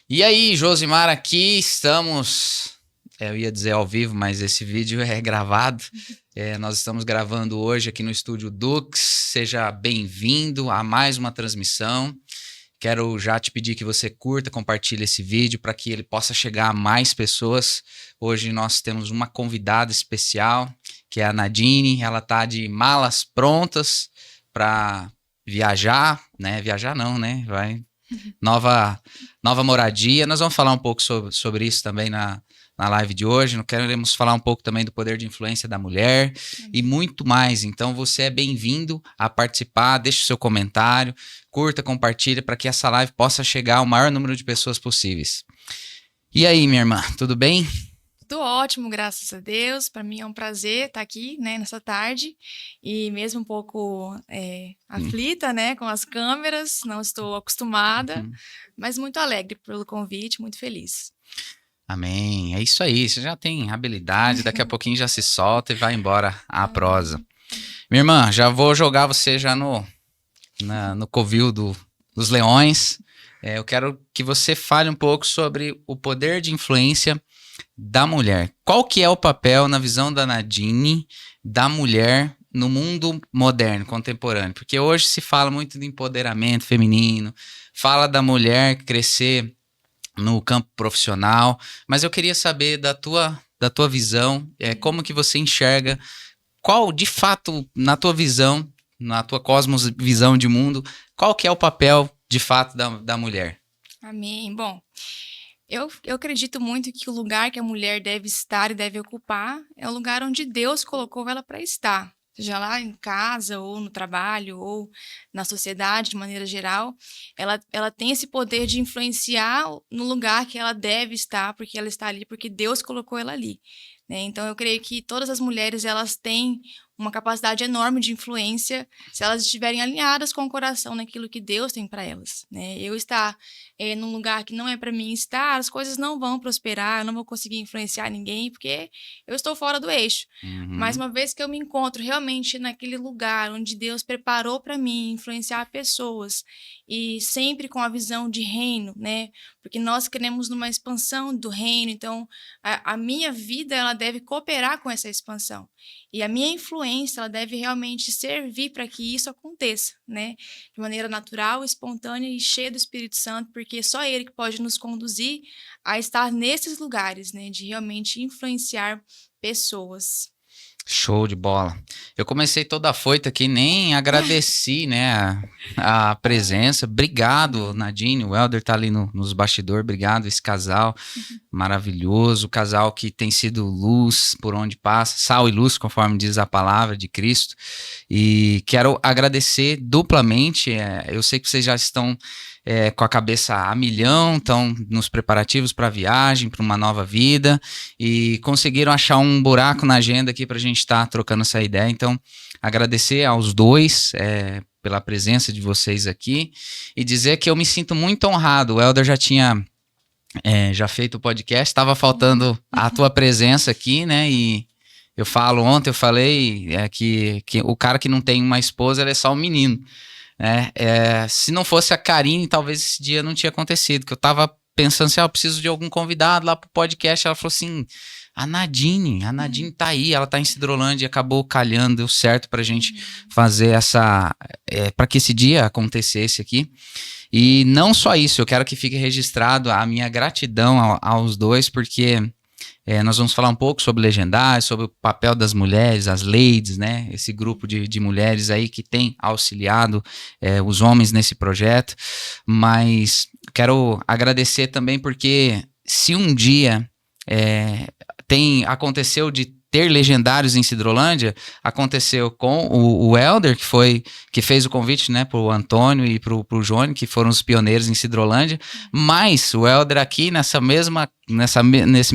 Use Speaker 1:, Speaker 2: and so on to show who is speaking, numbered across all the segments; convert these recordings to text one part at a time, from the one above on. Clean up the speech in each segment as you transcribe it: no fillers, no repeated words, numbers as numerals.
Speaker 1: E aí, Josimar, aqui estamos. Eu ia dizer ao vivo, mas esse vídeo é gravado. Nós estamos gravando hoje aqui no estúdio Dux. Seja bem-vindo a mais uma transmissão. Quero já te pedir que você curta, compartilhe esse vídeo para que ele possa chegar a mais pessoas. Hoje nós temos uma convidada especial, que é a Nadine. Ela está de malas prontas para viajar, né? Viajar não, né? Vai nova moradia. Nós vamos falar um pouco sobre isso também na live de hoje. Queremos falar um pouco também do poder de influência da mulher e muito mais. Então você é bem-vindo a participar, deixe o seu comentário, curta, compartilha para que essa live possa chegar ao maior número de pessoas possíveis. E aí, minha irmã, tudo bem?
Speaker 2: Tudo ótimo, graças a Deus. Para mim é um prazer estar aqui, né, nessa tarde. E mesmo um pouco aflita, né, com as câmeras, não estou acostumada, mas muito alegre pelo convite, muito feliz.
Speaker 1: Amém. É isso aí. Você já tem habilidade, daqui a pouquinho já se solta e vai embora a prosa. Minha irmã, já vou jogar você já no covil dos leões. Eu quero que você fale um pouco sobre o poder de influência da mulher. Qual que é o papel, na visão da Nadine, da mulher no mundo moderno, contemporâneo? Porque hoje se fala muito de empoderamento feminino, fala da mulher crescer no campo profissional, mas eu queria saber da tua visão, como que você enxerga, qual, de fato, na tua visão, na tua cosmovisão de mundo, qual que é o papel, de fato, da mulher?
Speaker 2: Amém. Bom, eu acredito muito que o lugar que a mulher deve estar e deve ocupar é o lugar onde Deus colocou ela para estar. Seja lá em casa, ou no trabalho, ou na sociedade de maneira geral, ela tem esse poder de influenciar no lugar que ela deve estar, porque ela está ali, porque Deus colocou ela ali, né? Então, eu creio que todas as mulheres, elas têm uma capacidade enorme de influência se elas estiverem alinhadas com o coração naquilo que Deus tem para elas, né? Eu estar num lugar que não é para mim estar, as coisas não vão prosperar, eu não vou conseguir influenciar ninguém, porque eu estou fora do eixo. Mas uma vez que eu me encontro realmente naquele lugar onde Deus preparou para mim influenciar pessoas, e sempre com a visão de reino, né? Porque nós queremos numa expansão do reino, então a minha vida, ela deve cooperar com essa expansão. E a minha influência, ela deve realmente servir para que isso aconteça, né? De maneira natural, espontânea e cheia do Espírito Santo, porque só Ele que pode nos conduzir a estar nesses lugares, né? De realmente influenciar pessoas.
Speaker 1: Show de bola. Eu comecei toda afoita aqui, nem agradeci, né, a presença. Obrigado, Nadine. O Helder tá ali nos bastidores. Obrigado, esse casal maravilhoso. Casal que tem sido luz por onde passa, sal e luz, conforme diz a palavra de Cristo. E quero agradecer duplamente. Eu sei que vocês já estão com a cabeça a milhão, estão nos preparativos para a viagem, para uma nova vida, e conseguiram achar um buraco na agenda aqui para a gente estar trocando essa ideia. Então, agradecer aos dois pela presença de vocês aqui e dizer que eu me sinto muito honrado. O Helder já tinha já feito o podcast, estava faltando a tua presença aqui, né? E ontem eu falei que o cara que não tem uma esposa, ele é só um menino. Se não fosse a Karine, talvez esse dia não tinha acontecido, que eu tava pensando assim, eu preciso de algum convidado lá pro podcast. Ela falou assim, a Nadine tá aí, ela tá em Sidrolândia, e acabou calhando, deu certo pra gente fazer para que esse dia acontecesse aqui. E não só isso, eu quero que fique registrado a minha gratidão aos dois, porque nós vamos falar um pouco sobre legendários, sobre o papel das mulheres, as ladies, né? Esse grupo de mulheres aí que tem auxiliado os homens nesse projeto. Mas quero agradecer também porque se um dia aconteceu de ter legendários em Sidrolândia, aconteceu com o Helder, que fez o convite, né, pro Antônio e pro Johnny, que foram os pioneiros em Sidrolândia, mas o Helder aqui nesse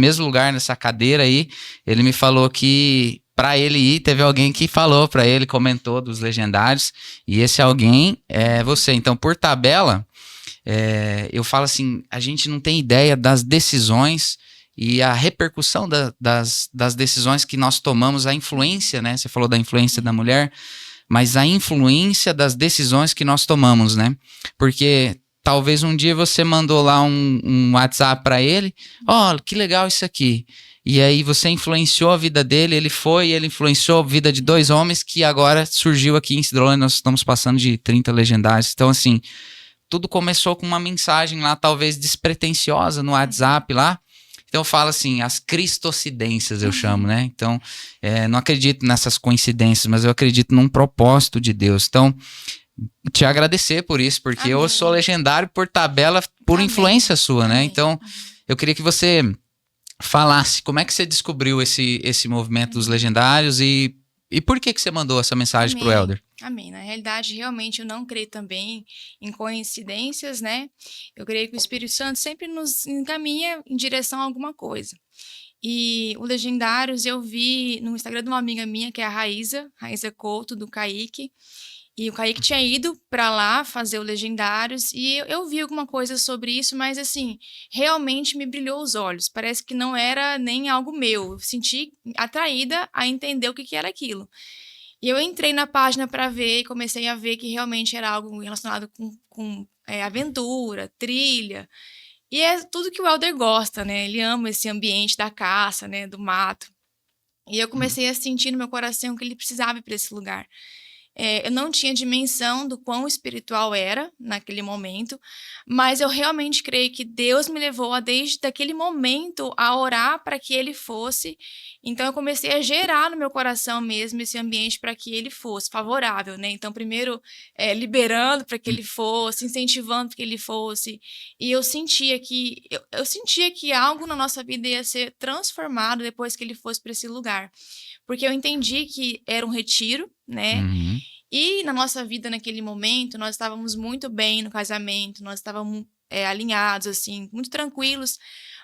Speaker 1: mesmo lugar, nessa cadeira aí, ele me falou que para ele ir, teve alguém que falou para ele, comentou dos legendários, e esse alguém é você. Então, por tabela, eu falo assim, a gente não tem ideia das decisões e a repercussão das decisões que nós tomamos, a influência, né? Você falou da influência da mulher, mas a influência das decisões que nós tomamos, né? Porque talvez um dia você mandou lá um WhatsApp para ele, que legal isso aqui. E aí você influenciou a vida dele, ele influenciou a vida de 2 homens que agora surgiu aqui em Cidrolândia, nós estamos passando de 30 legendários. Então, assim, tudo começou com uma mensagem lá, talvez despretensiosa no WhatsApp lá. Então eu falo assim, as cristocidências eu chamo, né? Então, não acredito nessas coincidências, mas eu acredito num propósito de Deus. Então, te agradecer por isso, porque
Speaker 2: Amém.
Speaker 1: eu sou legendário por tabela, por
Speaker 2: Amém.
Speaker 1: influência sua, né?
Speaker 2: Amém.
Speaker 1: Então, eu queria que você falasse como é que você descobriu esse movimento dos legendários e por que você mandou essa mensagem para o Elder?
Speaker 2: Amém. Na realidade, realmente, eu não creio também em coincidências, né? Eu creio que o Espírito Santo sempre nos encaminha em direção a alguma coisa. E o Legendários eu vi no Instagram de uma amiga minha, que é a Raíza Couto, do Kaique. E o Kaique tinha ido para lá fazer o Legendários e eu vi alguma coisa sobre isso, mas assim, realmente me brilhou os olhos. Parece que não era nem algo meu. Eu senti atraída a entender o que era aquilo. E eu entrei na página para ver e comecei a ver que realmente era algo relacionado com aventura, trilha. E é tudo que o Elder gosta, né? Ele ama esse ambiente da caça, né? Do mato. E eu comecei a sentir no meu coração que ele precisava ir para esse lugar. Eu não tinha dimensão do quão espiritual era naquele momento, mas eu realmente creio que Deus me levou desde aquele momento a orar para que ele fosse. Então eu comecei a gerar no meu coração mesmo esse ambiente para que ele fosse favorável, né? Então primeiro liberando para que ele fosse, incentivando para que ele fosse, e eu sentia que algo na nossa vida ia ser transformado depois que ele fosse para esse lugar. Porque eu entendi que era um retiro, né?
Speaker 1: Uhum.
Speaker 2: E na nossa vida naquele momento, nós estávamos muito bem no casamento, nós estávamos alinhados, assim, muito tranquilos,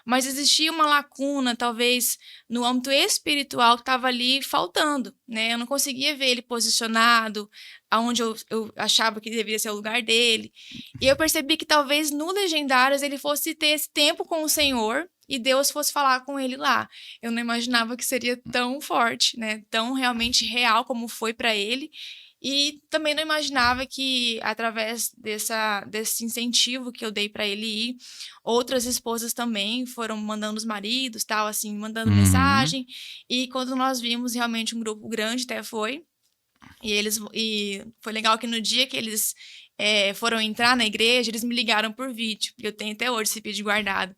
Speaker 2: mas existia uma lacuna, talvez, no âmbito espiritual que estava ali faltando, né? Eu não conseguia ver ele posicionado, aonde eu achava que deveria ser o lugar dele. E eu percebi que talvez no Legendários ele fosse ter esse tempo com o Senhor, e Deus fosse falar com ele lá. Eu não imaginava que seria tão forte, né? Tão realmente real como foi para ele. E também não imaginava que, através desse incentivo que eu dei para ele ir, outras esposas também foram mandando os maridos, tal, assim, mandando mensagem. E quando nós vimos, realmente um grupo grande até foi. E foi legal que no dia que eles foram entrar na igreja, eles me ligaram por vídeo. Eu tenho até hoje esse vídeo guardado.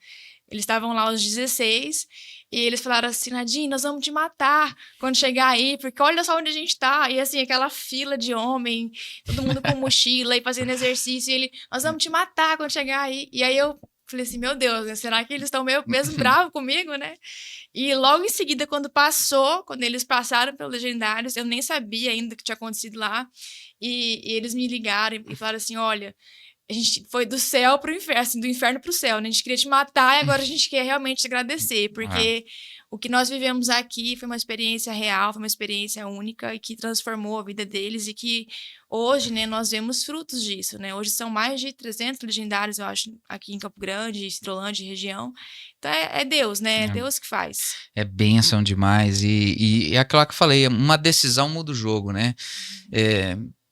Speaker 2: Eles estavam lá aos 16 e eles falaram assim, Nadine, nós vamos te matar quando chegar aí, porque olha só onde a gente tá. E assim, aquela fila de homem, todo mundo com mochila e fazendo exercício. E nós vamos te matar quando chegar aí. E aí eu falei assim, meu Deus, né? Será que eles estão mesmo bravos comigo, né? E logo em seguida, quando eles passaram pelos Legendários, eu nem sabia ainda o que tinha acontecido lá. E eles me ligaram e falaram assim, olha, a gente foi do céu pro inferno, assim, do inferno pro céu, né? A gente queria te matar e agora a gente quer realmente te agradecer, porque o que nós vivemos aqui foi uma experiência real, foi uma experiência única e que transformou a vida deles e que hoje, né, nós vemos frutos disso, né? Hoje são mais de 300 legendários, eu acho, aqui em Campo Grande, Cidrolândia e região. Então é Deus, né? É Deus que faz.
Speaker 1: É bênção demais e é aquilo que eu falei, uma decisão muda o jogo, né?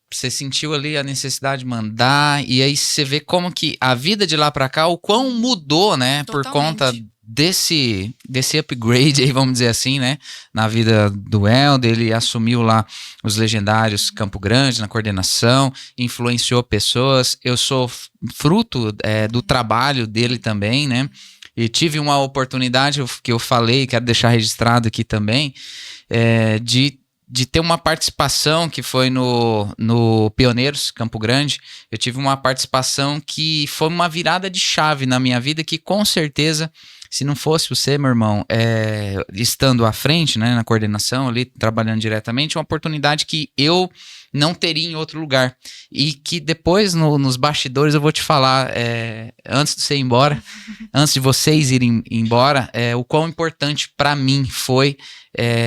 Speaker 1: Você sentiu ali a necessidade de mandar, e aí você vê como que a vida de lá pra cá, o quão mudou, né? Totalmente. Por conta desse upgrade aí, vamos dizer assim, né? Na vida do Elder, ele assumiu lá os Legendários Campo Grande, na coordenação, influenciou pessoas. Eu sou fruto do trabalho dele também, né? E tive uma oportunidade, que eu falei, quero deixar registrado aqui também, de ter uma participação que foi no Pioneiros, Campo Grande. Eu tive uma participação que foi uma virada de chave na minha vida, que com certeza, se não fosse você, meu irmão, estando à frente, né, na coordenação ali, trabalhando diretamente, uma oportunidade que eu não teria em outro lugar. E que depois, nos bastidores, eu vou te falar, antes de você ir embora, antes de vocês irem embora, o quão importante para mim foi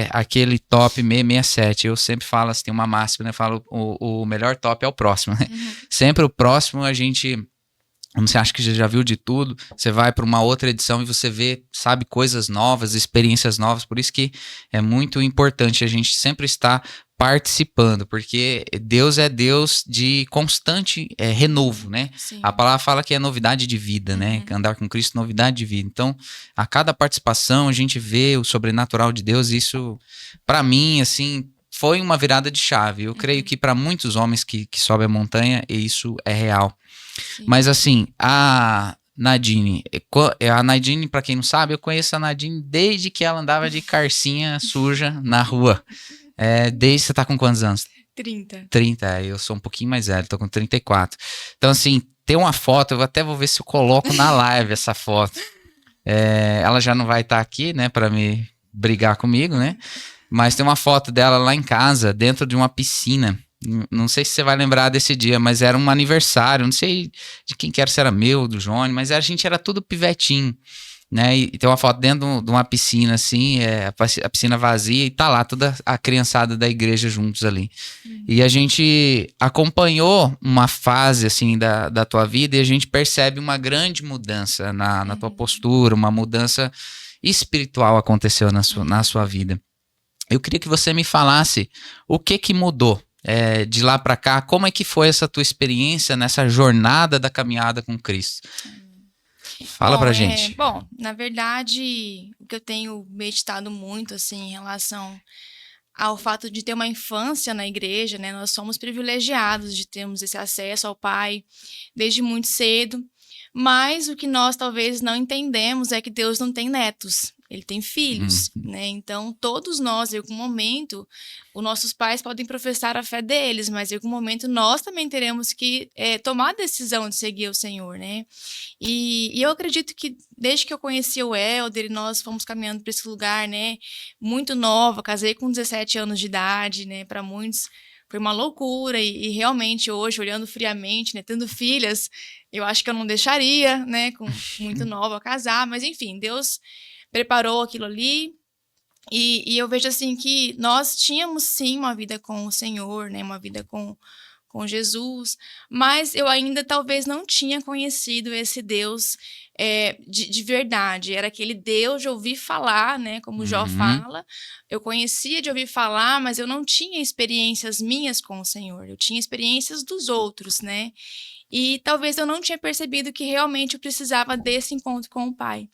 Speaker 1: aquele top 667. Eu sempre falo assim, tem uma máxima, né? Eu falo, o melhor top é o próximo, né? Sempre o próximo a gente... Você acha que já viu de tudo, você vai para uma outra edição e você vê, sabe, coisas novas, experiências novas. Por isso que é muito importante a gente sempre estar participando, porque Deus é Deus de constante renovo, né?
Speaker 2: Sim.
Speaker 1: A palavra fala que é novidade de vida, né? Andar com Cristo, novidade de vida. Então, a cada participação a gente vê o sobrenatural de Deus. Isso, para mim, assim, foi uma virada de chave. Eu creio que para muitos homens que sobem a montanha, isso é real.
Speaker 2: Sim.
Speaker 1: Mas assim, a Nadine, para quem não sabe, eu conheço a Nadine desde que ela andava de carcinha suja na rua. Desde você tá com quantos anos?
Speaker 2: 30.
Speaker 1: 30, eu sou um pouquinho mais velho, tô com 34. Então assim, tem uma foto, eu até vou ver se eu coloco na live essa foto. Ela já não vai estar aqui, né, para me brigar comigo, né? Mas tem uma foto dela lá em casa, dentro de uma piscina. Não sei se você vai lembrar desse dia, mas era um aniversário, não sei de quem que era, se era meu, do Johnny, mas a gente era tudo pivetinho, né? E tem uma foto dentro de uma piscina, assim, a piscina vazia, e tá lá toda a criançada da igreja juntos ali. E a gente acompanhou uma fase, assim, da tua vida, e a gente percebe uma grande mudança na tua postura, uma mudança espiritual aconteceu na sua vida. Eu queria que você me falasse o que mudou de lá para cá, como é que foi essa tua experiência nessa jornada da caminhada com Cristo? Fala pra gente.
Speaker 2: Bom, na verdade, o que eu tenho meditado muito, assim, em relação ao fato de ter uma infância na igreja, né? Nós somos privilegiados de termos esse acesso ao Pai desde muito cedo, mas o que nós talvez não entendemos é que Deus não tem netos. Ele tem filhos, né? Então, todos nós, em algum momento, os nossos pais podem professar a fé deles, mas em algum momento nós também teremos que tomar a decisão de seguir o Senhor, né? E eu acredito que desde que eu conheci o Helder e nós fomos caminhando para esse lugar, né? Muito nova, casei com 17 anos de idade, né? Para muitos foi uma loucura e realmente hoje, olhando friamente, né? Tendo filhas, eu acho que eu não deixaria, né? Muito nova casar, mas enfim, Deus preparou aquilo ali, e eu vejo assim que nós tínhamos sim uma vida com o Senhor, né, uma vida com Jesus, mas eu ainda talvez não tinha conhecido esse Deus de verdade. Era aquele Deus de ouvir falar, né, como Jó fala. Eu conhecia de ouvir falar, mas eu não tinha experiências minhas com o Senhor, eu tinha experiências dos outros, né? E talvez eu não tinha percebido que realmente eu precisava desse encontro com o Pai.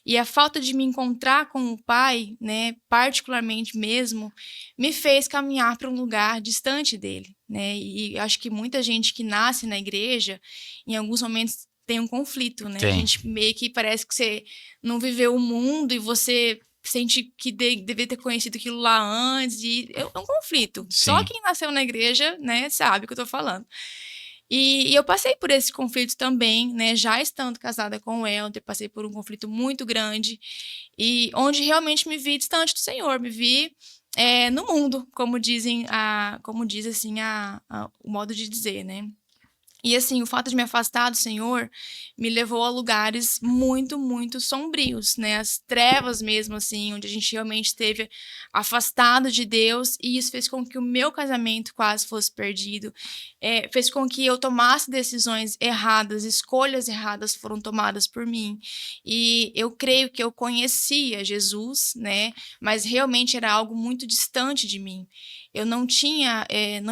Speaker 2: E a falta de me encontrar com o Pai, né, particularmente mesmo, me fez caminhar para um lugar distante dele, né? E acho que muita gente que nasce na igreja, em alguns momentos tem um conflito, né? A gente meio que parece que você não viveu o mundo e você sente que deveria ter conhecido aquilo lá antes, e é um conflito.
Speaker 1: Sim.
Speaker 2: Só quem nasceu na igreja, né, sabe o que eu tô falando. E eu passei por esse conflito também, né? Já estando casada com o Helder, passei por um conflito muito grande, e onde realmente me vi distante do Senhor, me vi no mundo, como diz assim o modo de dizer, né? E assim, o fato de me afastar do Senhor me levou a lugares muito, muito sombrios, né? As trevas mesmo, assim, onde a gente realmente esteve afastado de Deus, e isso fez com que o meu casamento quase fosse perdido, fez com que eu tomasse decisões erradas, escolhas erradas foram tomadas por mim. E eu creio que eu conhecia Jesus, né? Mas realmente era algo muito distante de mim. Eu não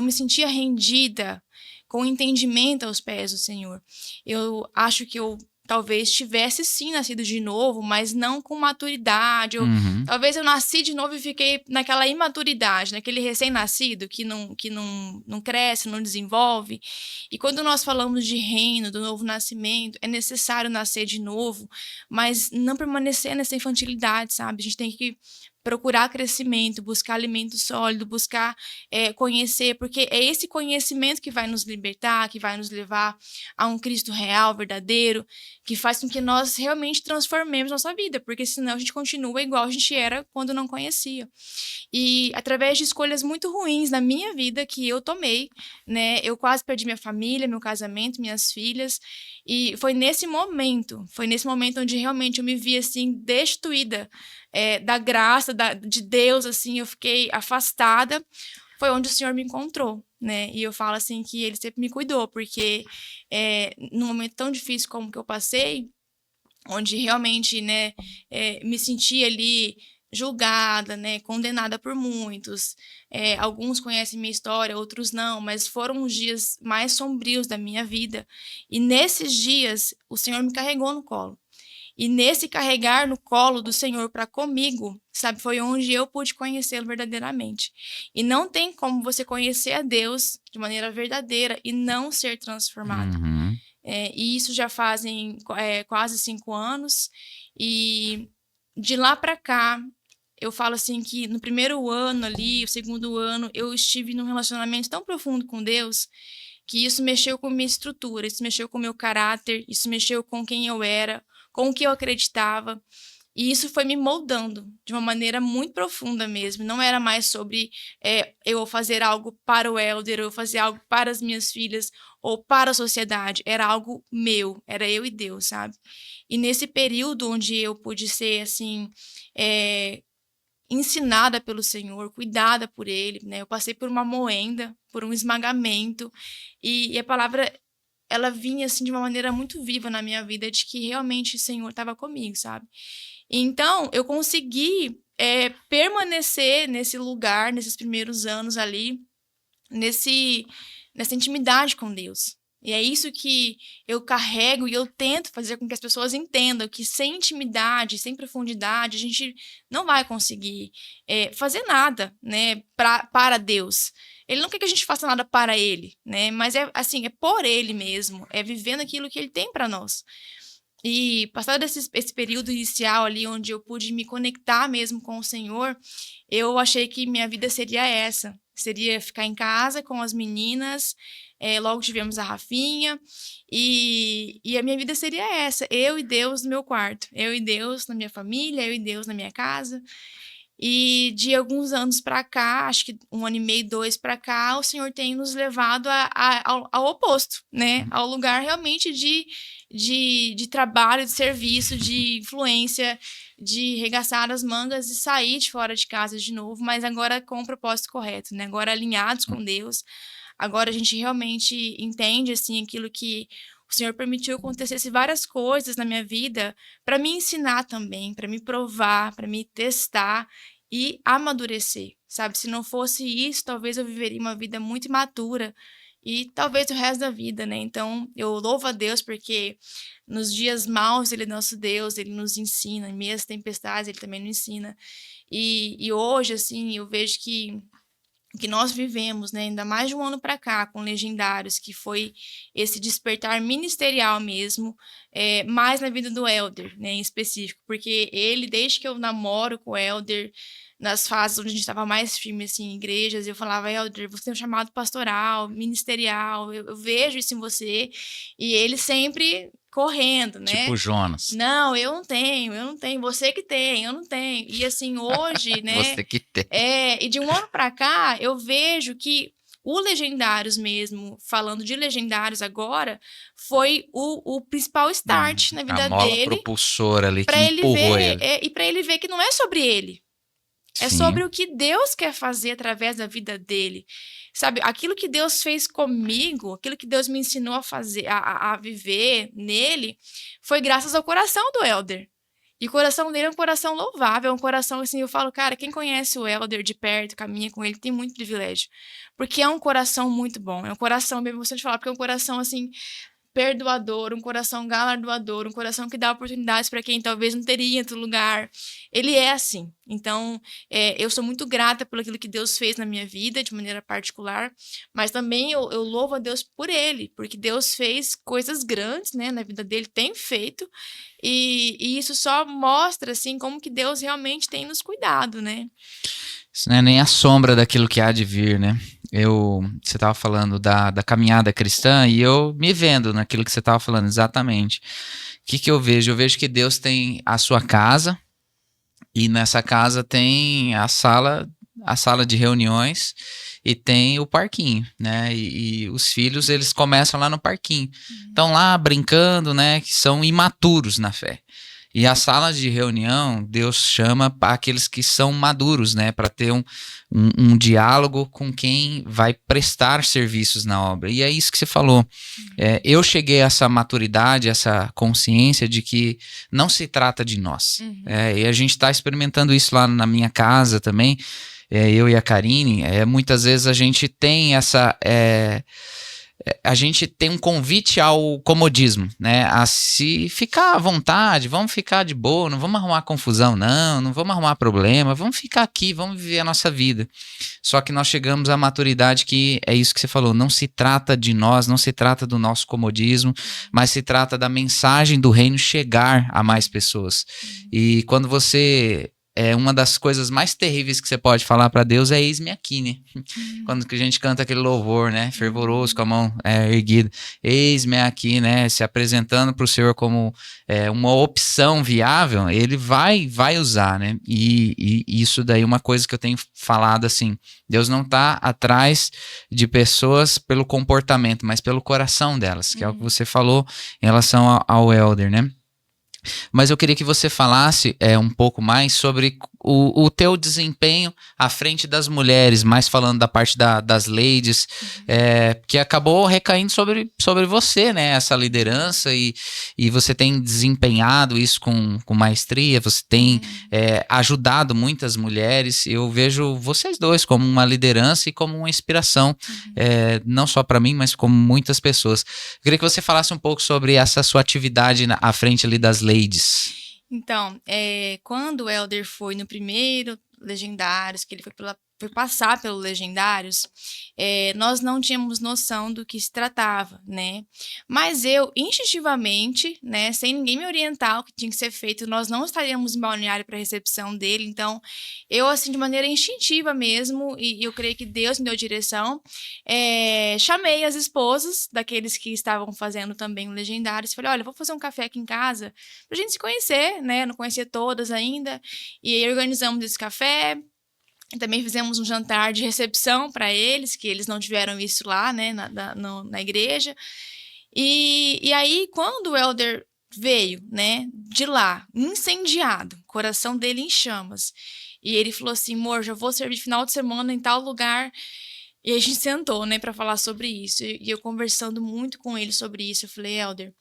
Speaker 2: me sentia rendida com entendimento aos pés do Senhor. Eu acho que eu talvez tivesse sim nascido de novo, mas não com maturidade. Talvez eu nasci de novo e fiquei naquela imaturidade, naquele recém-nascido que não cresce, não desenvolve. E quando nós falamos de reino, do novo nascimento, é necessário nascer de novo, mas não permanecer nessa infantilidade, sabe? A gente tem que procurar crescimento, buscar alimento sólido, buscar conhecer, porque é esse conhecimento que vai nos libertar, que vai nos levar a um Cristo real, verdadeiro, que faz com que nós realmente transformemos nossa vida, porque senão a gente continua igual a gente era quando não conhecia. E através de escolhas muito ruins na minha vida que eu tomei, né, eu quase perdi minha família, meu casamento, minhas filhas, e foi nesse momento onde realmente eu me vi assim destituída da graça de Deus, assim, eu fiquei afastada. Foi onde o Senhor me encontrou, né? E eu falo assim que Ele sempre me cuidou, porque num momento tão difícil como que eu passei, onde realmente, né, me senti ali julgada, né, condenada por muitos. Alguns conhecem minha história, outros não, mas foram os dias mais sombrios da minha vida. E nesses dias, o Senhor me carregou no colo. E nesse carregar no colo do Senhor para comigo, sabe, foi onde eu pude conhecê-lo verdadeiramente. E não tem como você conhecer a Deus de maneira verdadeira e não ser transformado.
Speaker 1: Uhum.
Speaker 2: E isso já fazem quase 5 anos. E de lá para cá, eu falo assim que no primeiro ano ali, o segundo ano, eu estive num relacionamento tão profundo com Deus que isso mexeu com minha estrutura, isso mexeu com meu caráter, isso mexeu com quem eu era, com o que eu acreditava. E isso foi me moldando de uma maneira muito profunda mesmo. Não era mais sobre eu fazer algo para o Elder, eu fazer algo para as minhas filhas ou para a sociedade. Era algo meu, era eu e Deus, sabe? E nesse período onde eu pude ser, assim, ensinada pelo Senhor, cuidada por Ele, né? Eu passei por uma moenda, por um esmagamento. E a palavra, ela vinha, assim, de uma maneira muito viva na minha vida, de que realmente o Senhor estava comigo, sabe? Então, eu consegui permanecer nesse lugar, nesses primeiros anos ali, nessa intimidade com Deus. E é isso que eu carrego e eu tento fazer com que as pessoas entendam que sem intimidade, sem profundidade, a gente não vai conseguir fazer nada, né, para Deus. Ele não quer que a gente faça nada para Ele, né, mas é assim, é por Ele mesmo, é vivendo aquilo que Ele tem para nós. E passado esse período inicial ali, onde eu pude me conectar mesmo com o Senhor, eu achei que minha vida seria essa. Seria ficar em casa com as meninas, logo tivemos a Rafinha, e a minha vida seria essa, eu e Deus no meu quarto, eu e Deus na minha família, eu e Deus na minha casa. E de alguns anos para cá, acho que 1 ano e meio, 2 para cá, o Senhor tem nos levado ao oposto, né? Ao lugar realmente de trabalho, de serviço, de influência, de regaçar as mangas e sair de fora de casa de novo, mas agora com o propósito correto, né? Agora alinhados com Deus. Agora a gente realmente entende, assim, aquilo que o Senhor permitiu que acontecesse várias coisas na minha vida para me ensinar também, para me provar, para me testar e amadurecer, sabe? Se não fosse isso, talvez eu viveria uma vida muito imatura e talvez o resto da vida, né? Então, eu louvo a Deus porque nos dias maus Ele é nosso Deus, Ele nos ensina, em meias tempestades Ele também nos ensina. E hoje, assim, eu vejo que o que nós vivemos, né, ainda mais de 1 ano para cá, com Legendários, que foi esse despertar ministerial mesmo, mais na vida do Elder, né, em específico, porque ele, desde que eu namoro com o Elder, nas fases onde a gente estava mais firme, assim, em igrejas, eu falava, Elder, você tem um chamado pastoral, ministerial, eu vejo isso em você, e ele sempre correndo, né?
Speaker 1: Tipo Jonas.
Speaker 2: Não, eu não tenho, você que tem, eu não tenho. E assim, hoje, né?
Speaker 1: Você que tem.
Speaker 2: E de 1 ano pra cá, eu vejo que o Legendários mesmo, falando de Legendários agora, foi o principal start na vida
Speaker 1: A mola
Speaker 2: dele.
Speaker 1: propulsora ali que
Speaker 2: Pra ele
Speaker 1: empurrou
Speaker 2: ver,
Speaker 1: ele.
Speaker 2: e pra ele ver que não é sobre ele. É
Speaker 1: Sim.
Speaker 2: sobre o que Deus quer fazer através da vida dele. Sabe, aquilo que Deus fez comigo, aquilo que Deus me ensinou a fazer, a viver nele, foi graças ao coração do Elder. E o coração dele é um coração louvável, é um coração assim, eu falo, cara, quem conhece o Elder de perto, caminha com ele, tem muito privilégio. Porque é um coração muito bom, é um coração, bem emocionante de falar, porque é um coração assim, perdoador, um coração galardoador, um coração que dá oportunidades para quem talvez não teria em outro lugar. Ele é assim. Então, eu sou muito grata por aquilo que Deus fez na minha vida, de maneira particular, mas também eu louvo a Deus por ele, porque Deus fez coisas grandes, né, na vida dele, tem feito, e isso só mostra, assim, como que Deus realmente tem nos cuidado, né?
Speaker 1: Isso não é nem a sombra daquilo que há de vir, né? Você estava falando da caminhada cristã e eu me vendo naquilo que você estava falando, exatamente. O que eu vejo? Eu vejo que Deus tem a sua casa e nessa casa tem a sala de reuniões e tem o parquinho, né? E os filhos, eles começam lá no parquinho. Estão lá brincando, né? Que são imaturos na fé. E a sala de reunião, Deus chama para aqueles que são maduros, né? Para ter um diálogo com quem vai prestar serviços na obra. E é isso que você falou. Eu cheguei a essa maturidade, essa consciência de que não se trata de nós. E a gente está experimentando isso lá na minha casa também, eu e a Karine. Muitas vezes a gente tem a gente tem um convite ao comodismo, né? A se ficar à vontade, vamos ficar de boa, não vamos arrumar confusão, não vamos arrumar problema, vamos ficar aqui, vamos viver a nossa vida. Só que nós chegamos à maturidade que é isso que você falou, não se trata de nós, não se trata do nosso comodismo, mas se trata da mensagem do reino chegar a mais pessoas. E quando você... uma das coisas mais terríveis que você pode falar para Deus é eis-me aqui, né? Quando que a gente canta aquele louvor, né? Fervoroso, com a mão erguida. Eis-me aqui, né? Se apresentando para o Senhor como uma opção viável, ele vai usar, né? E isso daí é uma coisa que eu tenho falado assim, Deus não está atrás de pessoas pelo comportamento, mas pelo coração delas, que é o que você falou em relação ao Elder, né? Mas eu queria que você falasse um pouco mais sobre o teu desempenho à frente das mulheres, mais falando da parte das ladies, que acabou recaindo sobre você, né? Essa liderança e você tem desempenhado isso com maestria, você tem ajudado muitas mulheres. Eu vejo vocês dois como uma liderança e como uma inspiração, não só para mim, mas como muitas pessoas. Eu queria que você falasse um pouco sobre essa sua atividade à frente ali das ladies.
Speaker 2: Então, quando o Elder foi no primeiro Legendários, que ele foi passar pelo Legendários, nós não tínhamos noção do que se tratava, né? Mas eu, instintivamente, né, sem ninguém me orientar o que tinha que ser feito, nós não estaríamos em Balneário para a recepção dele, então eu, assim, de maneira instintiva mesmo, e eu creio que Deus me deu direção, chamei as esposas daqueles que estavam fazendo também o Legendários, falei, olha, vou fazer um café aqui em casa pra gente se conhecer, né? Não conhecia todas ainda, e aí organizamos esse café. Também fizemos um jantar de recepção para eles, que eles não tiveram isso lá, né, na igreja. E aí, quando o Elder veio, né, de lá, incendiado, coração dele em chamas, e ele falou assim, amor, já vou servir final de semana em tal lugar. E a gente sentou, né, para falar sobre isso. E eu conversando muito com ele sobre isso, eu falei, Elder,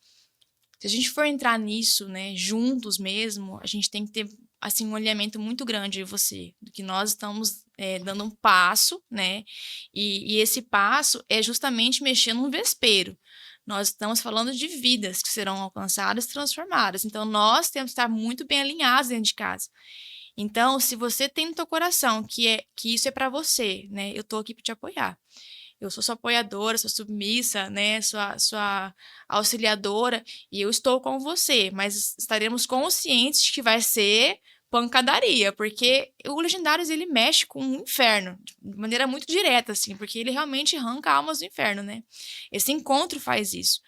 Speaker 2: se a gente for entrar nisso, né, juntos mesmo, a gente tem que ter, assim, um alinhamento muito grande, eu e você, do que nós estamos dando um passo, né, e esse passo é justamente mexer num vespeiro. Nós estamos falando de vidas que serão alcançadas e transformadas. Então, nós temos que estar muito bem alinhados dentro de casa. Então, se você tem no teu coração que isso é para você, né, eu tô aqui para te apoiar. Eu sou sua apoiadora, sua submissa, né, sua auxiliadora, e eu estou com você, mas estaremos conscientes de que vai ser pancadaria, porque o Legendários, ele mexe com o inferno, de maneira muito direta, assim, porque ele realmente arranca almas do inferno, né? Esse encontro faz isso.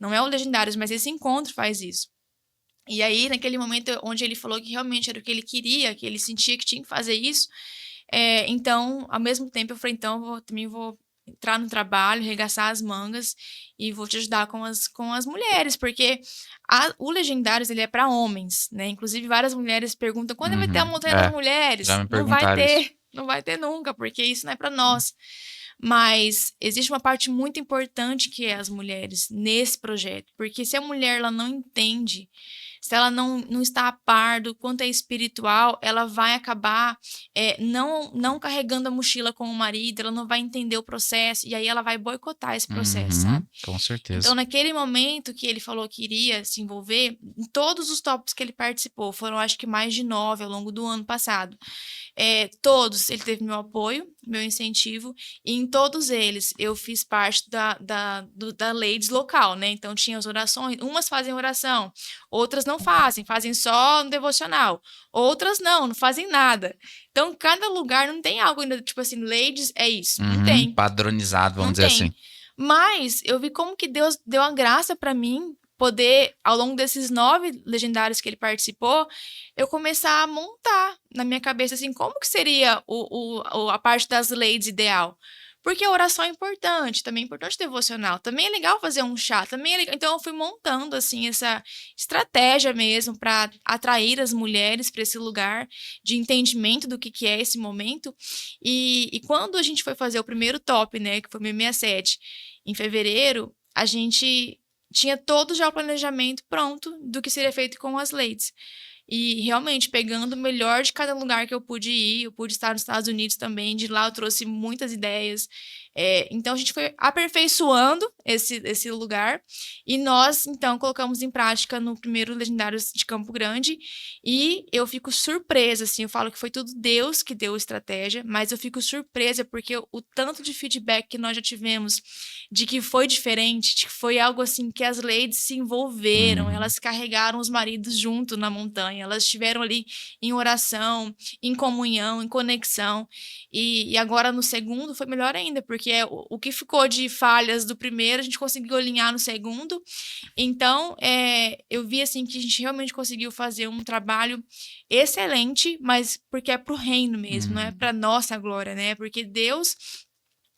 Speaker 2: Não é o Legendários, mas esse encontro faz isso. E aí, naquele momento onde ele falou que realmente era o que ele queria, que ele sentia que tinha que fazer isso, então, ao mesmo tempo, eu falei, então, também vou entrar no trabalho, arregaçar as mangas e vou te ajudar com as mulheres, porque o Legendários, ele é para homens, né? Inclusive, várias mulheres perguntam, quando vai ter a Montanha das Mulheres?
Speaker 1: Já me
Speaker 2: Não vai
Speaker 1: perguntaram
Speaker 2: ter,
Speaker 1: isso.
Speaker 2: não vai ter nunca, porque isso não é para nós. Mas existe uma parte muito importante que é as mulheres nesse projeto, porque se a mulher ela não entende, se ela não está a par do quanto é espiritual, ela vai acabar não carregando a mochila com o marido, ela não vai entender o processo, e aí ela vai boicotar esse processo, sabe?
Speaker 1: Com certeza.
Speaker 2: Então, naquele momento que ele falou que iria se envolver, em todos os tópicos que ele participou, foram acho que mais de 9 ao longo do ano passado, todos ele teve meu apoio, meu incentivo, e em todos eles eu fiz parte da ladies local, né? Então tinha as orações, umas fazem oração, outras não fazem só no devocional, outras não fazem nada. Então cada lugar não tem algo ainda, tipo assim, ladies é isso, não tem.
Speaker 1: Padronizado, vamos
Speaker 2: Não
Speaker 1: dizer
Speaker 2: tem.
Speaker 1: assim.
Speaker 2: Mas eu vi como que Deus deu a graça para mim poder, ao longo desses 9 legendários que ele participou, eu começar a montar na minha cabeça, assim, como que seria a parte das ladies ideal. Porque a oração é importante, também é importante devocional, também é legal fazer um chá, também é legal. Então eu fui montando assim essa estratégia mesmo para atrair as mulheres para esse lugar de entendimento do que é esse momento. E quando a gente foi fazer o primeiro top, né, que foi o 67, em fevereiro, a gente tinha todo já o planejamento pronto do que seria feito com as ladies. E realmente, pegando o melhor de cada lugar que eu pude ir, eu pude estar nos Estados Unidos também, de lá eu trouxe muitas ideias. Então, a gente foi aperfeiçoando esse lugar e nós, então, colocamos em prática no primeiro Legendários de Campo Grande e eu fico surpresa, assim, eu falo que foi tudo Deus que deu estratégia, mas eu fico surpresa porque o tanto de feedback que nós já tivemos de que foi diferente, de que foi algo assim que as ladies se envolveram, elas carregaram os maridos junto na montanha, elas estiveram ali em oração, em comunhão, em conexão. E agora no segundo foi melhor ainda, porque o que ficou de falhas do primeiro, a gente conseguiu alinhar no segundo. Então, eu vi assim que a gente realmente conseguiu fazer um trabalho excelente, mas porque é pro reino mesmo, não é para nossa glória, né? Porque Deus,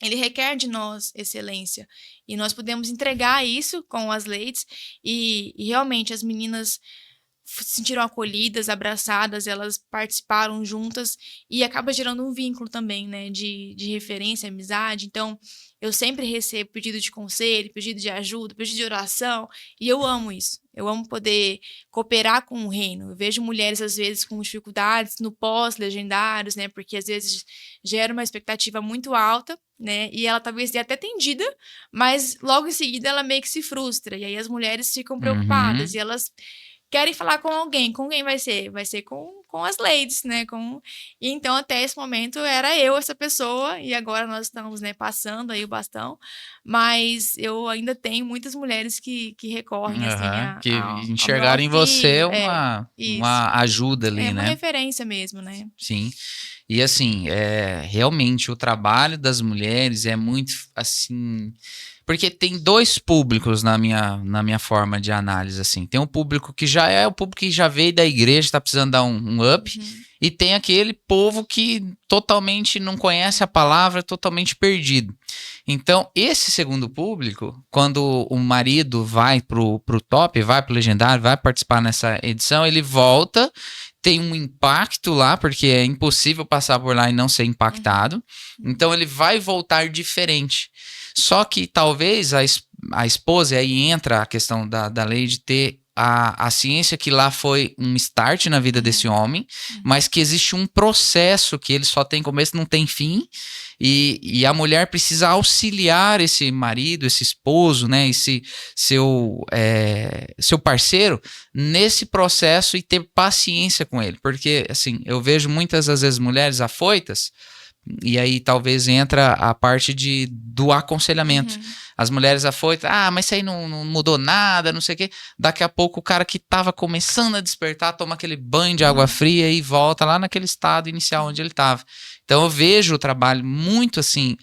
Speaker 2: ele requer de nós excelência. E nós podemos entregar isso com as ladies. E realmente as meninas se sentiram acolhidas, abraçadas, elas participaram juntas. E acaba gerando um vínculo também, né? De referência, amizade. Então, eu sempre recebo pedido de conselho, pedido de ajuda, pedido de oração. E eu amo isso. Eu amo poder cooperar com o reino. Eu vejo mulheres, às vezes, com dificuldades no pós-legendários, né? Porque, às vezes, gera uma expectativa muito alta, né? E ela talvez dê até atendida, mas logo em seguida ela meio que se frustra. E aí as mulheres ficam preocupadas e elas querem falar com alguém. Com quem vai ser? Vai ser com as ladies, né? E então, até esse momento, era eu essa pessoa, e agora nós estamos, né, passando aí o bastão, mas eu ainda tenho muitas mulheres que recorrem, assim,
Speaker 1: Que
Speaker 2: ao meu
Speaker 1: enxergaram em você
Speaker 2: auxílio. Isso.
Speaker 1: uma ajuda ali,
Speaker 2: Uma
Speaker 1: né?
Speaker 2: referência mesmo, né?
Speaker 1: Sim. E assim, realmente o trabalho das mulheres é muito assim. Porque tem dois públicos na minha forma de análise, assim. Tem um público que já é o público que já veio da igreja, tá precisando dar um up. E tem aquele povo que totalmente não conhece a palavra, totalmente perdido. Então, esse segundo público, quando o marido vai pro top, vai pro legendário, vai participar nessa edição, ele volta, tem um impacto lá, porque é impossível passar por lá e não ser impactado. Então, ele vai voltar diferente. Só que talvez a esposa, e aí entra a questão da lei de ter a ciência que lá foi um start na vida desse homem, mas que existe um processo que ele só tem começo, não tem fim, e a mulher precisa auxiliar esse marido, esse esposo, né, esse seu parceiro nesse processo e ter paciência com ele, porque assim, eu vejo muitas às vezes mulheres afoitas. E aí talvez entra a parte do aconselhamento. As mulheres afoitas, mas isso aí não mudou nada, não sei o quê. Daqui a pouco o cara que estava começando a despertar toma aquele banho de água fria e volta lá naquele estado inicial onde ele estava. Então eu vejo o trabalho muito assim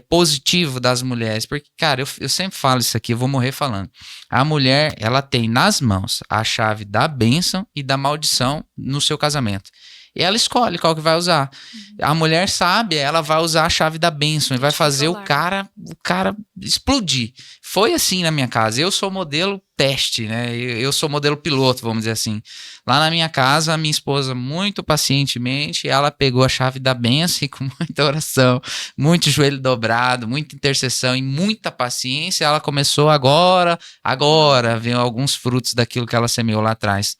Speaker 1: positivo das mulheres, porque, cara, eu sempre falo isso aqui, eu vou morrer falando. A mulher, ela tem nas mãos a chave da bênção e da maldição no seu casamento. E ela escolhe qual que vai usar. A mulher sabe, ela vai usar a chave da bênção e vai fazer o cara explodir. Foi assim na minha casa. Eu sou modelo teste, né? Eu sou modelo piloto, vamos dizer assim. Lá na minha casa, a minha esposa, muito pacientemente, ela pegou a chave da bênção e com muita oração, muito joelho dobrado, muita intercessão e muita paciência, ela começou agora a ver alguns frutos daquilo que ela semeou lá atrás.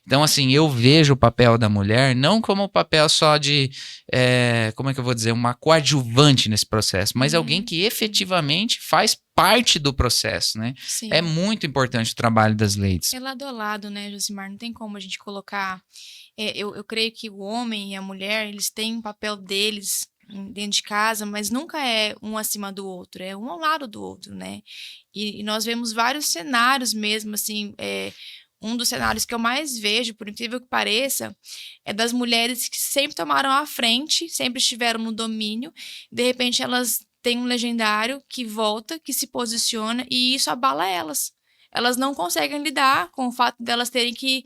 Speaker 1: Então, assim, eu vejo o papel da mulher não como o papel só de, como é que eu vou dizer, uma coadjuvante nesse processo, mas alguém que efetivamente faz parte do processo, né?
Speaker 2: Sim.
Speaker 1: É muito importante o trabalho das ladies.
Speaker 2: É lado a lado, né, Josimar? Não tem como a gente colocar... eu creio que o homem e a mulher, eles têm um papel deles dentro de casa, mas nunca é um acima do outro, é um ao lado do outro, né? E nós vemos vários cenários mesmo, assim... Um dos cenários que eu mais vejo, por incrível que pareça, é das mulheres que sempre tomaram a frente, sempre estiveram no domínio. De repente, elas têm um legendário que volta, que se posiciona, e isso abala elas. Elas não conseguem lidar com o fato delas terem que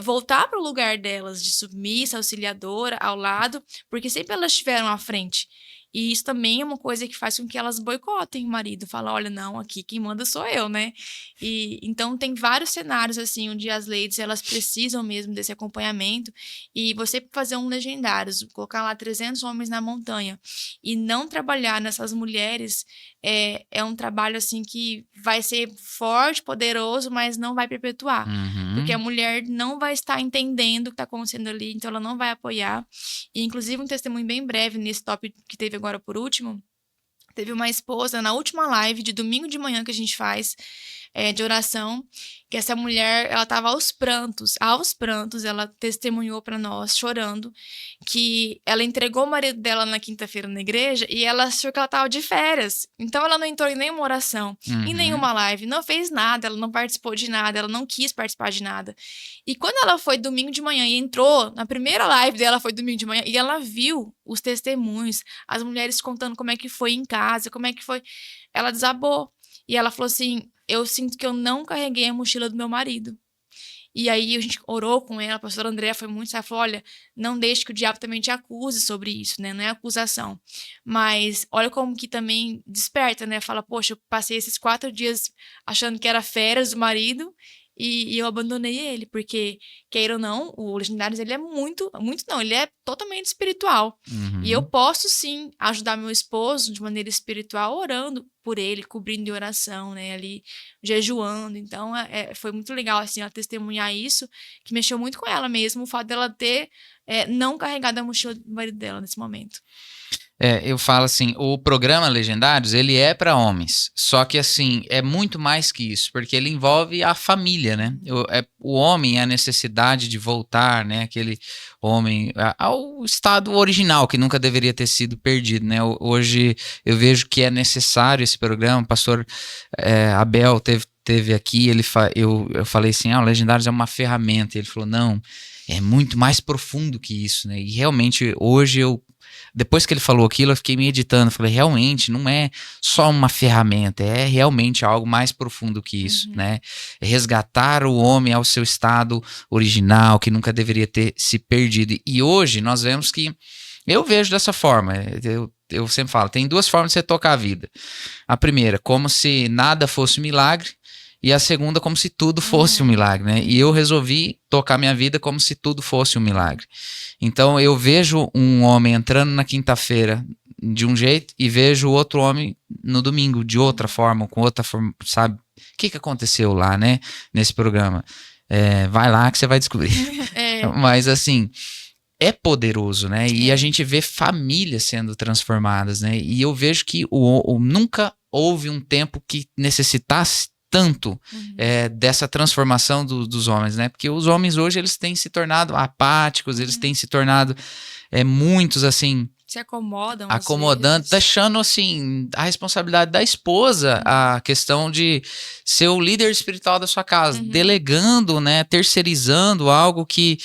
Speaker 2: voltar para o lugar delas, de submissa, auxiliadora, ao lado, porque sempre elas estiveram à frente. E isso também é uma coisa que faz com que elas boicotem o marido. Fala, olha, não, aqui quem manda sou eu, né? E então tem vários cenários assim onde as ladies elas precisam mesmo desse acompanhamento. E você fazer um legendários, colocar lá 300 homens na montanha e não trabalhar nessas mulheres é um trabalho assim que vai ser forte, poderoso, mas não vai perpetuar. Porque a
Speaker 1: Uhum.
Speaker 2: mulher não vai estar entendendo o que está acontecendo ali, então ela não vai apoiar. E, inclusive, um testemunho bem breve nesse top que teve agora por último. Teve uma esposa na última live de domingo de manhã que a gente faz de oração, que essa mulher, ela estava aos prantos, ela testemunhou para nós, chorando, que ela entregou o marido dela na quinta-feira na igreja e ela achou que ela estava de férias. Então ela não entrou em nenhuma oração, em
Speaker 1: Uhum.
Speaker 2: nenhuma live, não fez nada, ela não participou de nada, ela não quis participar de nada. E quando ela foi domingo de manhã e entrou, na primeira live dela foi domingo de manhã, e ela viu os testemunhos, as mulheres contando como é que foi em casa, como é que foi. Ela desabou. E ela falou assim: eu sinto que eu não carreguei a mochila do meu marido. E aí a gente orou com ela, a pastora Andréa foi muito, ela falou, olha, não deixe que o diabo também te acuse sobre isso, né? Não é acusação. Mas olha como que também desperta, né? Fala, poxa, eu passei esses 4 dias achando que era férias do marido e eu abandonei ele, porque, queira ou não, o Legendários, ele é muito não, ele é totalmente espiritual. E eu
Speaker 1: Uhum.
Speaker 2: posso, sim, ajudar meu esposo de maneira espiritual, orando por ele, cobrindo de oração, né? Ali jejuando. Então, foi muito legal, assim, ela testemunhar isso, que mexeu muito com ela mesmo, o fato dela ter não carregado a mochila do marido dela nesse momento.
Speaker 1: Eu falo assim, o programa Legendários, ele é para homens, só que assim, é muito mais que isso, porque ele envolve a família, né? O homem, a necessidade de voltar, né? Aquele homem ao estado original, que nunca deveria ter sido perdido, né? Hoje eu vejo que é necessário esse programa, o pastor Abel teve aqui, eu falei assim, o Legendários é uma ferramenta, ele falou, não, é muito mais profundo que isso, né? E realmente, hoje depois que ele falou aquilo, eu fiquei meditando. Falei, realmente, não é só uma ferramenta, é realmente algo mais profundo que isso,
Speaker 2: Uhum.
Speaker 1: né? É resgatar o homem ao seu estado original, que nunca deveria ter se perdido. E hoje nós vemos que, eu vejo dessa forma, eu sempre falo, tem 2 formas de você tocar a vida. A primeira, como se nada fosse um milagre, e a segunda, como se tudo fosse um
Speaker 2: Uhum.
Speaker 1: milagre, né? E eu resolvi tocar minha vida como se tudo fosse um milagre. Então eu vejo um homem entrando na quinta-feira de um jeito e vejo outro homem no domingo de outra forma, com outra forma, sabe? O que aconteceu lá, né? Nesse programa. Vai lá que você vai descobrir.
Speaker 2: É.
Speaker 1: Mas assim, é poderoso, né? E a
Speaker 2: É.
Speaker 1: gente vê famílias sendo transformadas, né? E eu vejo que nunca houve um tempo que necessitasse tanto
Speaker 2: Uhum.
Speaker 1: dessa transformação dos homens, né? Porque os homens hoje eles têm se tornado apáticos, eles têm
Speaker 2: Uhum.
Speaker 1: se tornado muitos assim
Speaker 2: Se acomodam às
Speaker 1: acomodando,
Speaker 2: vezes.
Speaker 1: deixando assim a responsabilidade da esposa,
Speaker 2: Uhum.
Speaker 1: a questão de ser o líder espiritual da sua casa,
Speaker 2: Uhum.
Speaker 1: delegando, né, terceirizando algo que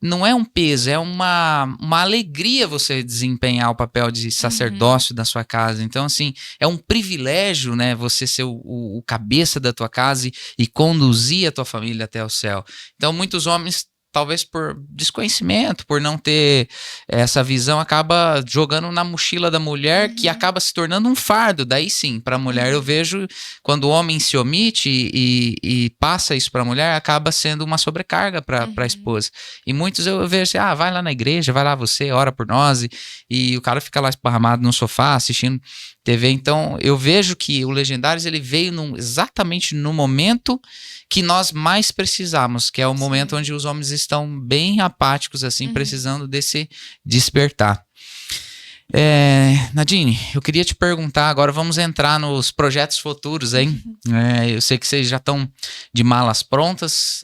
Speaker 1: não é um peso, é uma alegria você desempenhar o papel de
Speaker 2: Uhum.
Speaker 1: sacerdócio da sua casa. Então, assim, é um privilégio, né, você ser o cabeça da tua casa e conduzir a tua família até o céu. Então, muitos homens talvez por desconhecimento, por não ter essa visão, acaba jogando na mochila da mulher, que
Speaker 2: Uhum.
Speaker 1: acaba se tornando um fardo. Daí sim, para a mulher eu
Speaker 2: Uhum.
Speaker 1: vejo quando o homem se omite e passa isso para a mulher, acaba sendo uma sobrecarga para a
Speaker 2: Uhum.
Speaker 1: esposa. E muitos eu vejo assim, vai lá na igreja, vai lá você, ora por nós, e o cara fica lá esparramado no sofá assistindo TV. Então eu vejo que o Legendários ele veio exatamente no momento que nós mais precisamos, que é o momento
Speaker 2: Sim.
Speaker 1: onde os homens estão bem apáticos, assim,
Speaker 2: Uhum.
Speaker 1: precisando desse despertar. Nadine, eu queria te perguntar, agora vamos entrar nos projetos futuros, hein? Eu sei que vocês já estão de malas prontas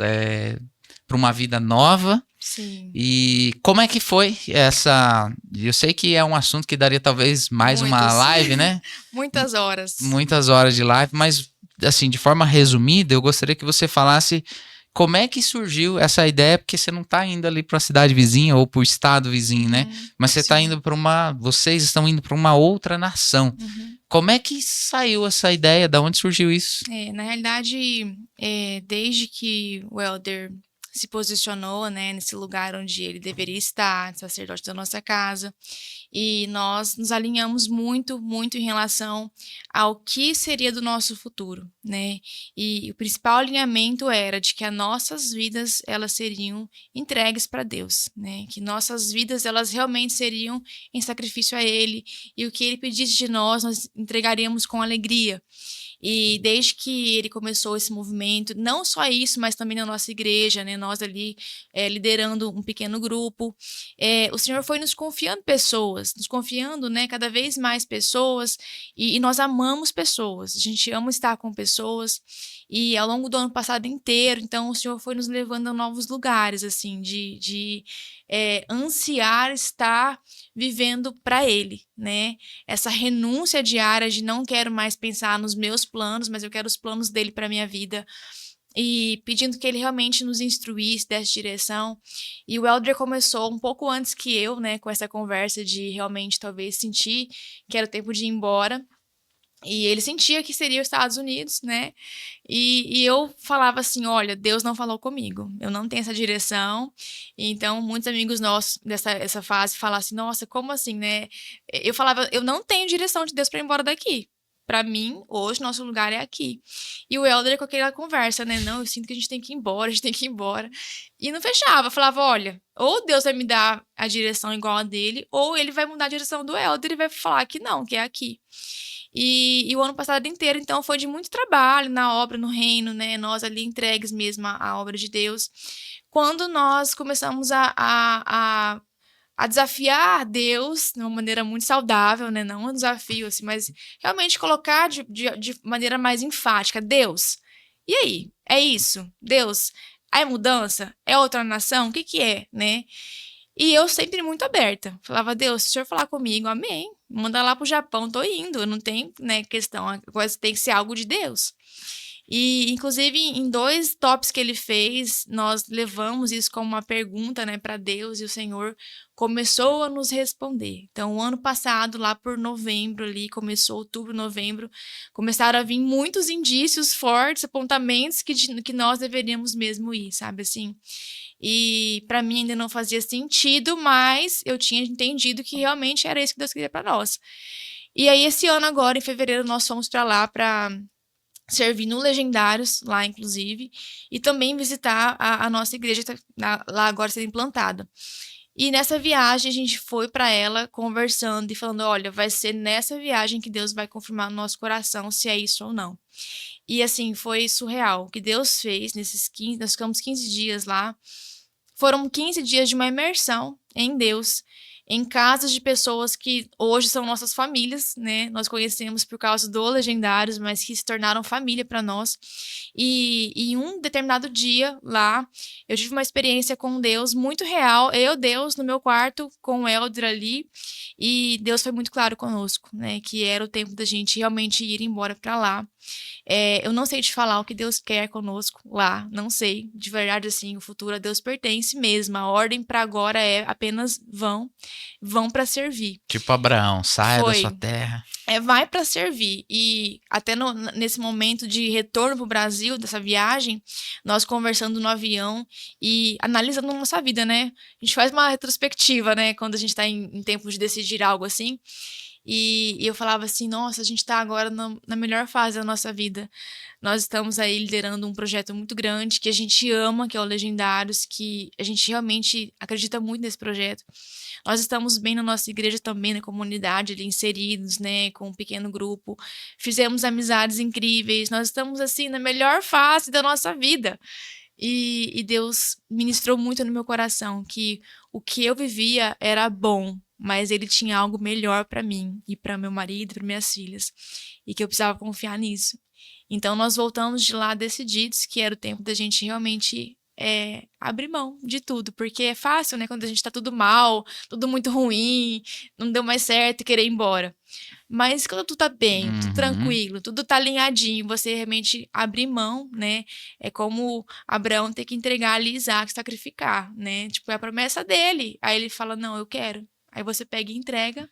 Speaker 1: para uma vida nova.
Speaker 2: Sim.
Speaker 1: E como é que foi essa? Eu sei que é um assunto que daria talvez mais uma
Speaker 2: Muitos.
Speaker 1: live, né?
Speaker 2: Muitas horas.
Speaker 1: Muitas horas de live, mas assim, de forma resumida, eu gostaria que você falasse como é que surgiu essa ideia, porque você não está indo ali para a cidade vizinha ou para o estado vizinho, né? Mas você está
Speaker 2: Sim.
Speaker 1: indo vocês estão indo para uma outra nação.
Speaker 2: Uhum.
Speaker 1: Como é que saiu essa ideia? Da onde surgiu isso?
Speaker 2: Na realidade, desde que o Elder se posicionou, né, nesse lugar onde ele deveria estar, sacerdote da nossa casa, e nós nos alinhamos muito, muito em relação ao que seria do nosso futuro, né? E o principal alinhamento era de que as nossas vidas, elas seriam entregues para Deus, né? Que nossas vidas, elas realmente seriam em sacrifício a Ele, e o que Ele pedisse de nós entregaríamos com alegria. E desde que ele começou esse movimento, não só isso, mas também na nossa igreja, né? Nós ali liderando um pequeno grupo, o Senhor foi nos confiando pessoas, nos confiando, né, cada vez mais pessoas, e nós amamos pessoas, a gente ama estar com pessoas, e ao longo do ano passado inteiro, então o Senhor foi nos levando a novos lugares, assim, de ansiar estar vivendo para Ele, né? Essa renúncia diária de não quero mais pensar nos meus planos, mas eu quero os planos dele para minha vida. E pedindo que ele realmente nos instruísse, desse direção. E o Elder começou um pouco antes que eu, né, com essa conversa de realmente talvez sentir que era o tempo de ir embora. E ele sentia que seria os Estados Unidos, né? E eu falava assim: olha, Deus não falou comigo, eu não tenho essa direção. Então, muitos amigos nossos dessa fase falavam assim: nossa, como assim, né? Eu falava: eu não tenho direção de Deus para ir embora daqui. Para mim, hoje, nosso lugar é aqui. E o Helder com aquela conversa, né? Não, eu sinto que a gente tem que ir embora, a gente tem que ir embora. E não fechava, falava: olha, ou Deus vai me dar a direção igual a dele, ou ele vai mudar a direção do Helder e vai falar que não, que é aqui. E o ano passado inteiro, então, foi de muito trabalho na obra, no reino, né? Nós ali entregues mesmo à obra de Deus. Quando nós começamos a desafiar Deus de uma maneira muito saudável, né? Não um desafio, assim, mas realmente colocar de maneira mais enfática: Deus, e aí? É isso? Deus, é mudança? É outra nação? O que que é, né? E eu sempre muito aberta. Falava: Deus, se o senhor falar comigo, amém. Manda lá pro Japão, tô indo. Não tem, né, questão. A coisa tem que ser algo de Deus. E, inclusive, em 2 tops que ele fez, nós levamos isso como uma pergunta, né, para Deus, e o Senhor começou a nos responder. Então, o ano passado, lá por novembro, ali, começou outubro, novembro, começaram a vir muitos indícios fortes, apontamentos que nós deveríamos mesmo ir, sabe assim? E para mim ainda não fazia sentido, mas eu tinha entendido que realmente era isso que Deus queria para nós. E aí, esse ano agora, em fevereiro, nós fomos para lá para servir no Legendários, lá inclusive, e também visitar a nossa igreja lá agora sendo implantada. E nessa viagem a gente foi para ela conversando e falando: olha, vai ser nessa viagem que Deus vai confirmar no nosso coração se é isso ou não. E assim, foi surreal. O que Deus fez nesses 15, nós ficamos 15 dias lá. Foram 15 dias de uma imersão em Deus, em casas de pessoas que hoje são nossas famílias, né? Nós conhecemos por causa do Legendários, mas que se tornaram família para nós. E em um determinado dia lá, eu tive uma experiência com Deus muito real. Eu, Deus, no meu quarto, com o Elder ali, e Deus foi muito claro conosco, né? Que era o tempo da gente realmente ir embora para lá. Eu não sei te falar o que Deus quer conosco lá, não sei. De verdade, assim, o futuro a Deus pertence mesmo. A ordem para agora é apenas vão para servir.
Speaker 1: Tipo Abraão, saia da sua
Speaker 2: Foi.
Speaker 1: terra.
Speaker 2: Vai para servir. E até nesse momento de retorno para o Brasil, dessa viagem, nós conversando no avião e analisando a nossa vida, né? A gente faz uma retrospectiva, né? Quando a gente está em tempo de decidir algo assim. E eu falava assim: nossa, a gente está agora na melhor fase da nossa vida. Nós estamos aí liderando um projeto muito grande que a gente ama, que é o Legendários, que a gente realmente acredita muito nesse projeto. Nós estamos bem na nossa igreja também, na comunidade, ali inseridos, né, com um pequeno grupo. Fizemos amizades incríveis. Nós estamos, assim, na melhor fase da nossa vida. E Deus ministrou muito no meu coração que o que eu vivia era bom, mas ele tinha algo melhor para mim e para meu marido, para minhas filhas, e que eu precisava confiar nisso. Então nós voltamos de lá decididos que era o tempo da gente realmente abrir mão de tudo, porque é fácil, né, quando a gente tá tudo mal, tudo muito ruim, não deu mais certo e querer ir embora. Mas quando tudo tá bem, tudo tranquilo, tudo tá alinhadinho, você realmente abrir mão, né? É como Abraão ter que entregar ali Isaac, sacrificar, né? Tipo, é a promessa dele. Aí ele fala: não, eu quero. Aí você pega e entrega,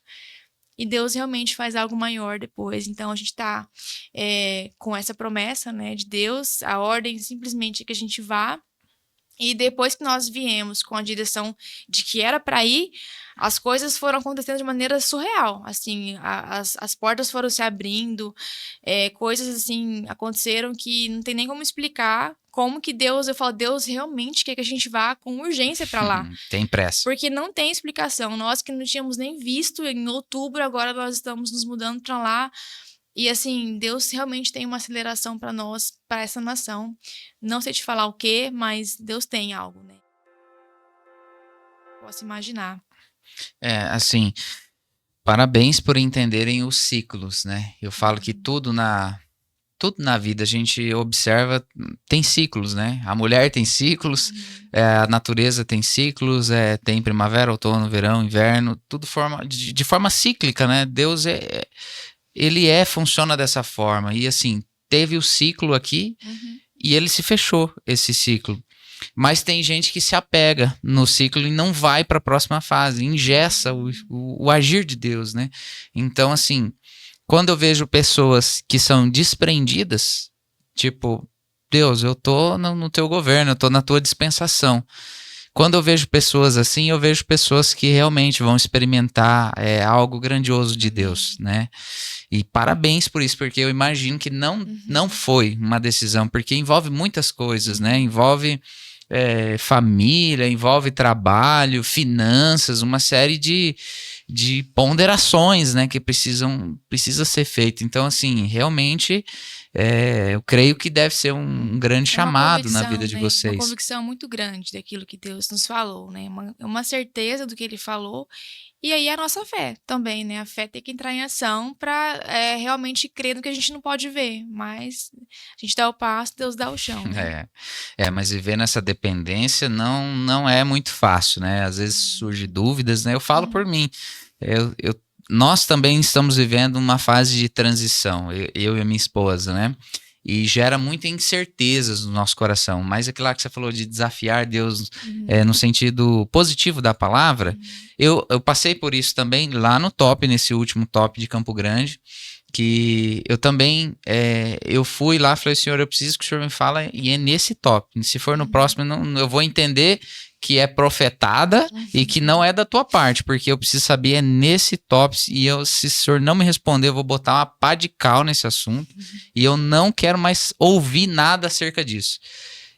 Speaker 2: e Deus realmente faz algo maior depois. Então a gente tá com essa promessa, né, de Deus. A ordem simplesmente é que a gente vá E depois que nós viemos com a direção de que era para ir, as coisas foram acontecendo de maneira surreal. Assim, as portas foram se abrindo, coisas assim aconteceram que não tem nem como explicar como que Deus, eu falo, Deus realmente quer que a gente vá com urgência para lá.
Speaker 1: Tem pressa.
Speaker 2: Porque não tem explicação. Nós que não tínhamos nem visto em outubro, agora nós estamos nos mudando para lá. E assim, Deus realmente tem uma aceleração para nós, para essa nação. Não sei te falar o quê, mas Deus tem algo, né? Posso imaginar.
Speaker 1: Assim, parabéns por entenderem os ciclos, né? Eu falo que tudo na vida a gente observa, tem ciclos, né? A mulher tem ciclos, a natureza tem ciclos, tem primavera, outono, verão, inverno, tudo de forma cíclica, né? Deus funciona dessa forma. E assim, teve o ciclo aqui e ele se fechou, esse ciclo. Mas tem gente que se apega no ciclo e não vai para a próxima fase, engessa o agir de Deus, né? Então, assim, quando eu vejo pessoas que são desprendidas, tipo, Deus, eu tô no teu governo, eu tô na tua dispensação. Quando eu vejo pessoas assim, eu vejo pessoas que realmente vão experimentar algo grandioso de Deus, né? E parabéns por isso, porque eu imagino que não foi uma decisão, porque envolve muitas coisas, né? Envolve família, envolve trabalho, finanças, uma série de ponderações, né? Que precisa ser feito. Então, assim, realmente... eu creio que deve ser um grande chamado na vida de vocês.
Speaker 2: Uma convicção muito grande daquilo que Deus nos falou, né? Uma certeza do que Ele falou. E aí a nossa fé também, né? A fé tem que entrar em ação para realmente crer no que a gente não pode ver. Mas a gente dá o passo, Deus dá o chão, né?
Speaker 1: Mas viver nessa dependência não é muito fácil, né? Às vezes surgem dúvidas, né? Eu falo por mim. Nós também estamos vivendo uma fase de transição, eu e a minha esposa, né? E gera muita incertezas no nosso coração. Mas aquilo lá que você falou de desafiar Deus no sentido positivo da palavra, eu passei por isso também lá no top, nesse último top de Campo Grande, que eu também, eu fui lá e falei, Senhor, eu preciso que o Senhor me fale, e é nesse top. Se for no próximo, eu vou entender que é profetada e que não é da tua parte, porque eu preciso saber nesse top, e se o Senhor não me responder, eu vou botar uma pá de cal nesse assunto, e eu não quero mais ouvir nada acerca disso.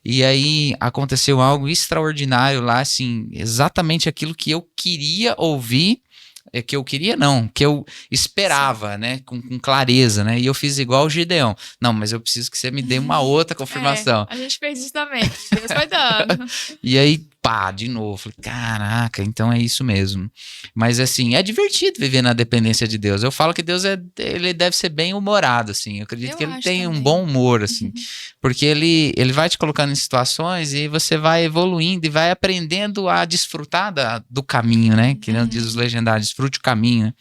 Speaker 1: E aí aconteceu algo extraordinário lá, assim, exatamente aquilo que eu queria ouvir, que eu esperava, né, com clareza, né, e eu fiz igual o Gideão. Não, mas eu preciso que você me dê uma outra confirmação.
Speaker 2: A gente fez isso também, Deus foi dando.
Speaker 1: E aí, pá, de novo, falei, caraca, então é isso mesmo. Mas assim, é divertido viver na dependência de Deus. Eu falo que Deus ele deve ser bem humorado, assim, eu acredito que ele tem um bom humor, assim, porque ele vai te colocando em situações e você vai evoluindo e vai aprendendo a desfrutar do caminho, né, que não diz os legendários, desfrute o caminho, né?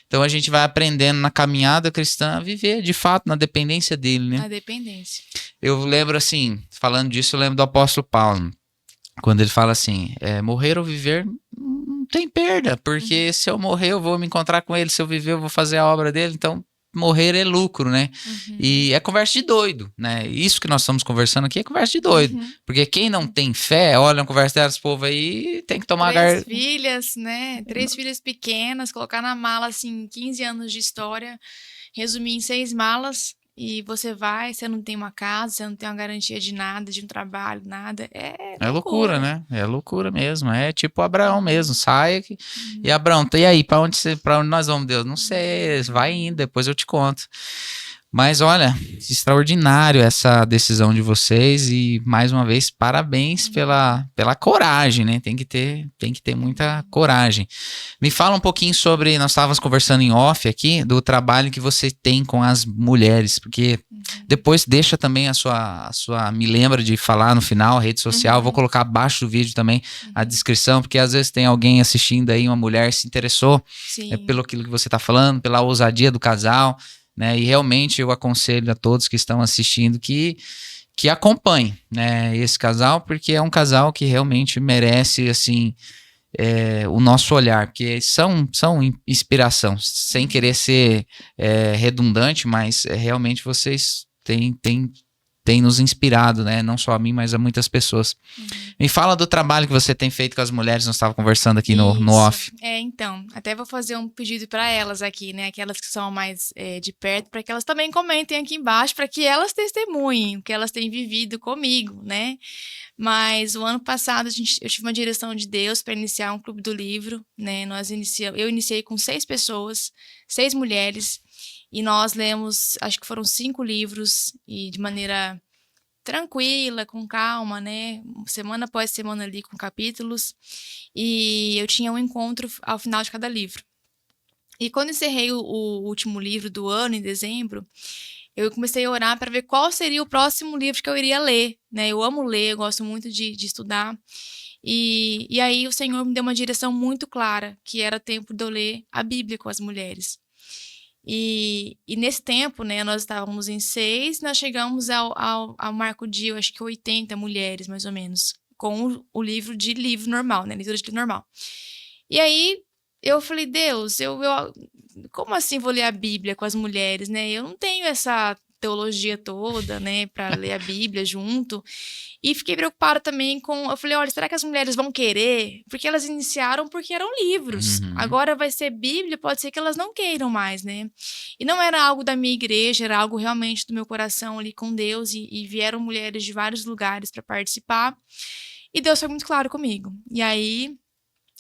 Speaker 1: Então a gente vai aprendendo na caminhada cristã a viver, de fato, na dependência dele, né?
Speaker 2: Na dependência.
Speaker 1: Eu lembro assim, falando disso, eu lembro do apóstolo Paulo, quando ele fala assim, morrer ou viver não tem perda, porque se eu morrer eu vou me encontrar com ele, se eu viver eu vou fazer a obra dele, então morrer é lucro, né? E é conversa de doido, né? Isso que nós estamos conversando aqui é conversa de doido, porque quem não tem fé, olha uma conversa desse povo aí, tem que tomar...
Speaker 2: 3 filhas, né? 3 filhas pequenas, colocar na mala, assim, 15 anos de história, resumir em 6 malas, e você não tem uma casa, você não tem uma garantia de nada, de um trabalho, nada. É
Speaker 1: loucura, né? É loucura mesmo. É tipo Abraão mesmo. Sai e Abraão, e aí, pra onde nós vamos, Deus? Não sei, vai indo, depois eu te conto. Mas olha, extraordinário essa decisão de vocês e mais uma vez parabéns pela coragem, né? Tem que ter muita coragem. Me fala um pouquinho sobre, nós estávamos conversando em off aqui, do trabalho que você tem com as mulheres, porque depois deixa também me lembra de falar no final, rede social, vou colocar abaixo do vídeo também a descrição, porque às vezes tem alguém assistindo aí, uma mulher se interessou pelo aquilo que você está falando, pela ousadia do casal, né? E realmente eu aconselho a todos que estão assistindo que acompanhem, né, esse casal, porque é um casal que realmente merece assim, o nosso olhar, porque são inspiração, sem querer ser redundante, mas realmente vocês têm tem nos inspirado, né? Não só a mim, mas a muitas pessoas. Me fala do trabalho que você tem feito com as mulheres, nós estávamos conversando aqui no off.
Speaker 2: Então, até vou fazer um pedido para elas aqui, né? Aquelas que são mais de perto, para que elas também comentem aqui embaixo, para que elas testemunhem o que elas têm vivido comigo, né? Mas o ano passado eu tive uma direção de Deus para iniciar um clube do livro, né? Eu iniciei com 6 pessoas, 6 mulheres, e nós lemos, acho que foram 5 livros, e de maneira tranquila, com calma, né? Semana após semana ali com capítulos. E eu tinha um encontro ao final de cada livro. E quando encerrei o último livro do ano, em dezembro, eu comecei a orar para ver qual seria o próximo livro que eu iria ler, né? Eu amo ler, eu gosto muito de estudar. E aí o Senhor me deu uma direção muito clara, que era tempo de eu ler a Bíblia com as mulheres. E nesse tempo, né, nós estávamos em 6, nós chegamos ao marco de, eu acho que 80 mulheres, mais ou menos, com o livro normal, né, leitura de livro normal. E aí, eu falei, Deus, como assim vou ler a Bíblia com as mulheres, né? Eu não tenho essa teologia toda, né, para ler a Bíblia junto. E fiquei preocupada também eu falei, olha, será que as mulheres vão querer? Porque elas iniciaram porque eram livros. Agora vai ser Bíblia, pode ser que elas não queiram mais, né? E não era algo da minha igreja, era algo realmente do meu coração ali com Deus, e vieram mulheres de vários lugares para participar. E Deus foi muito claro comigo. E aí,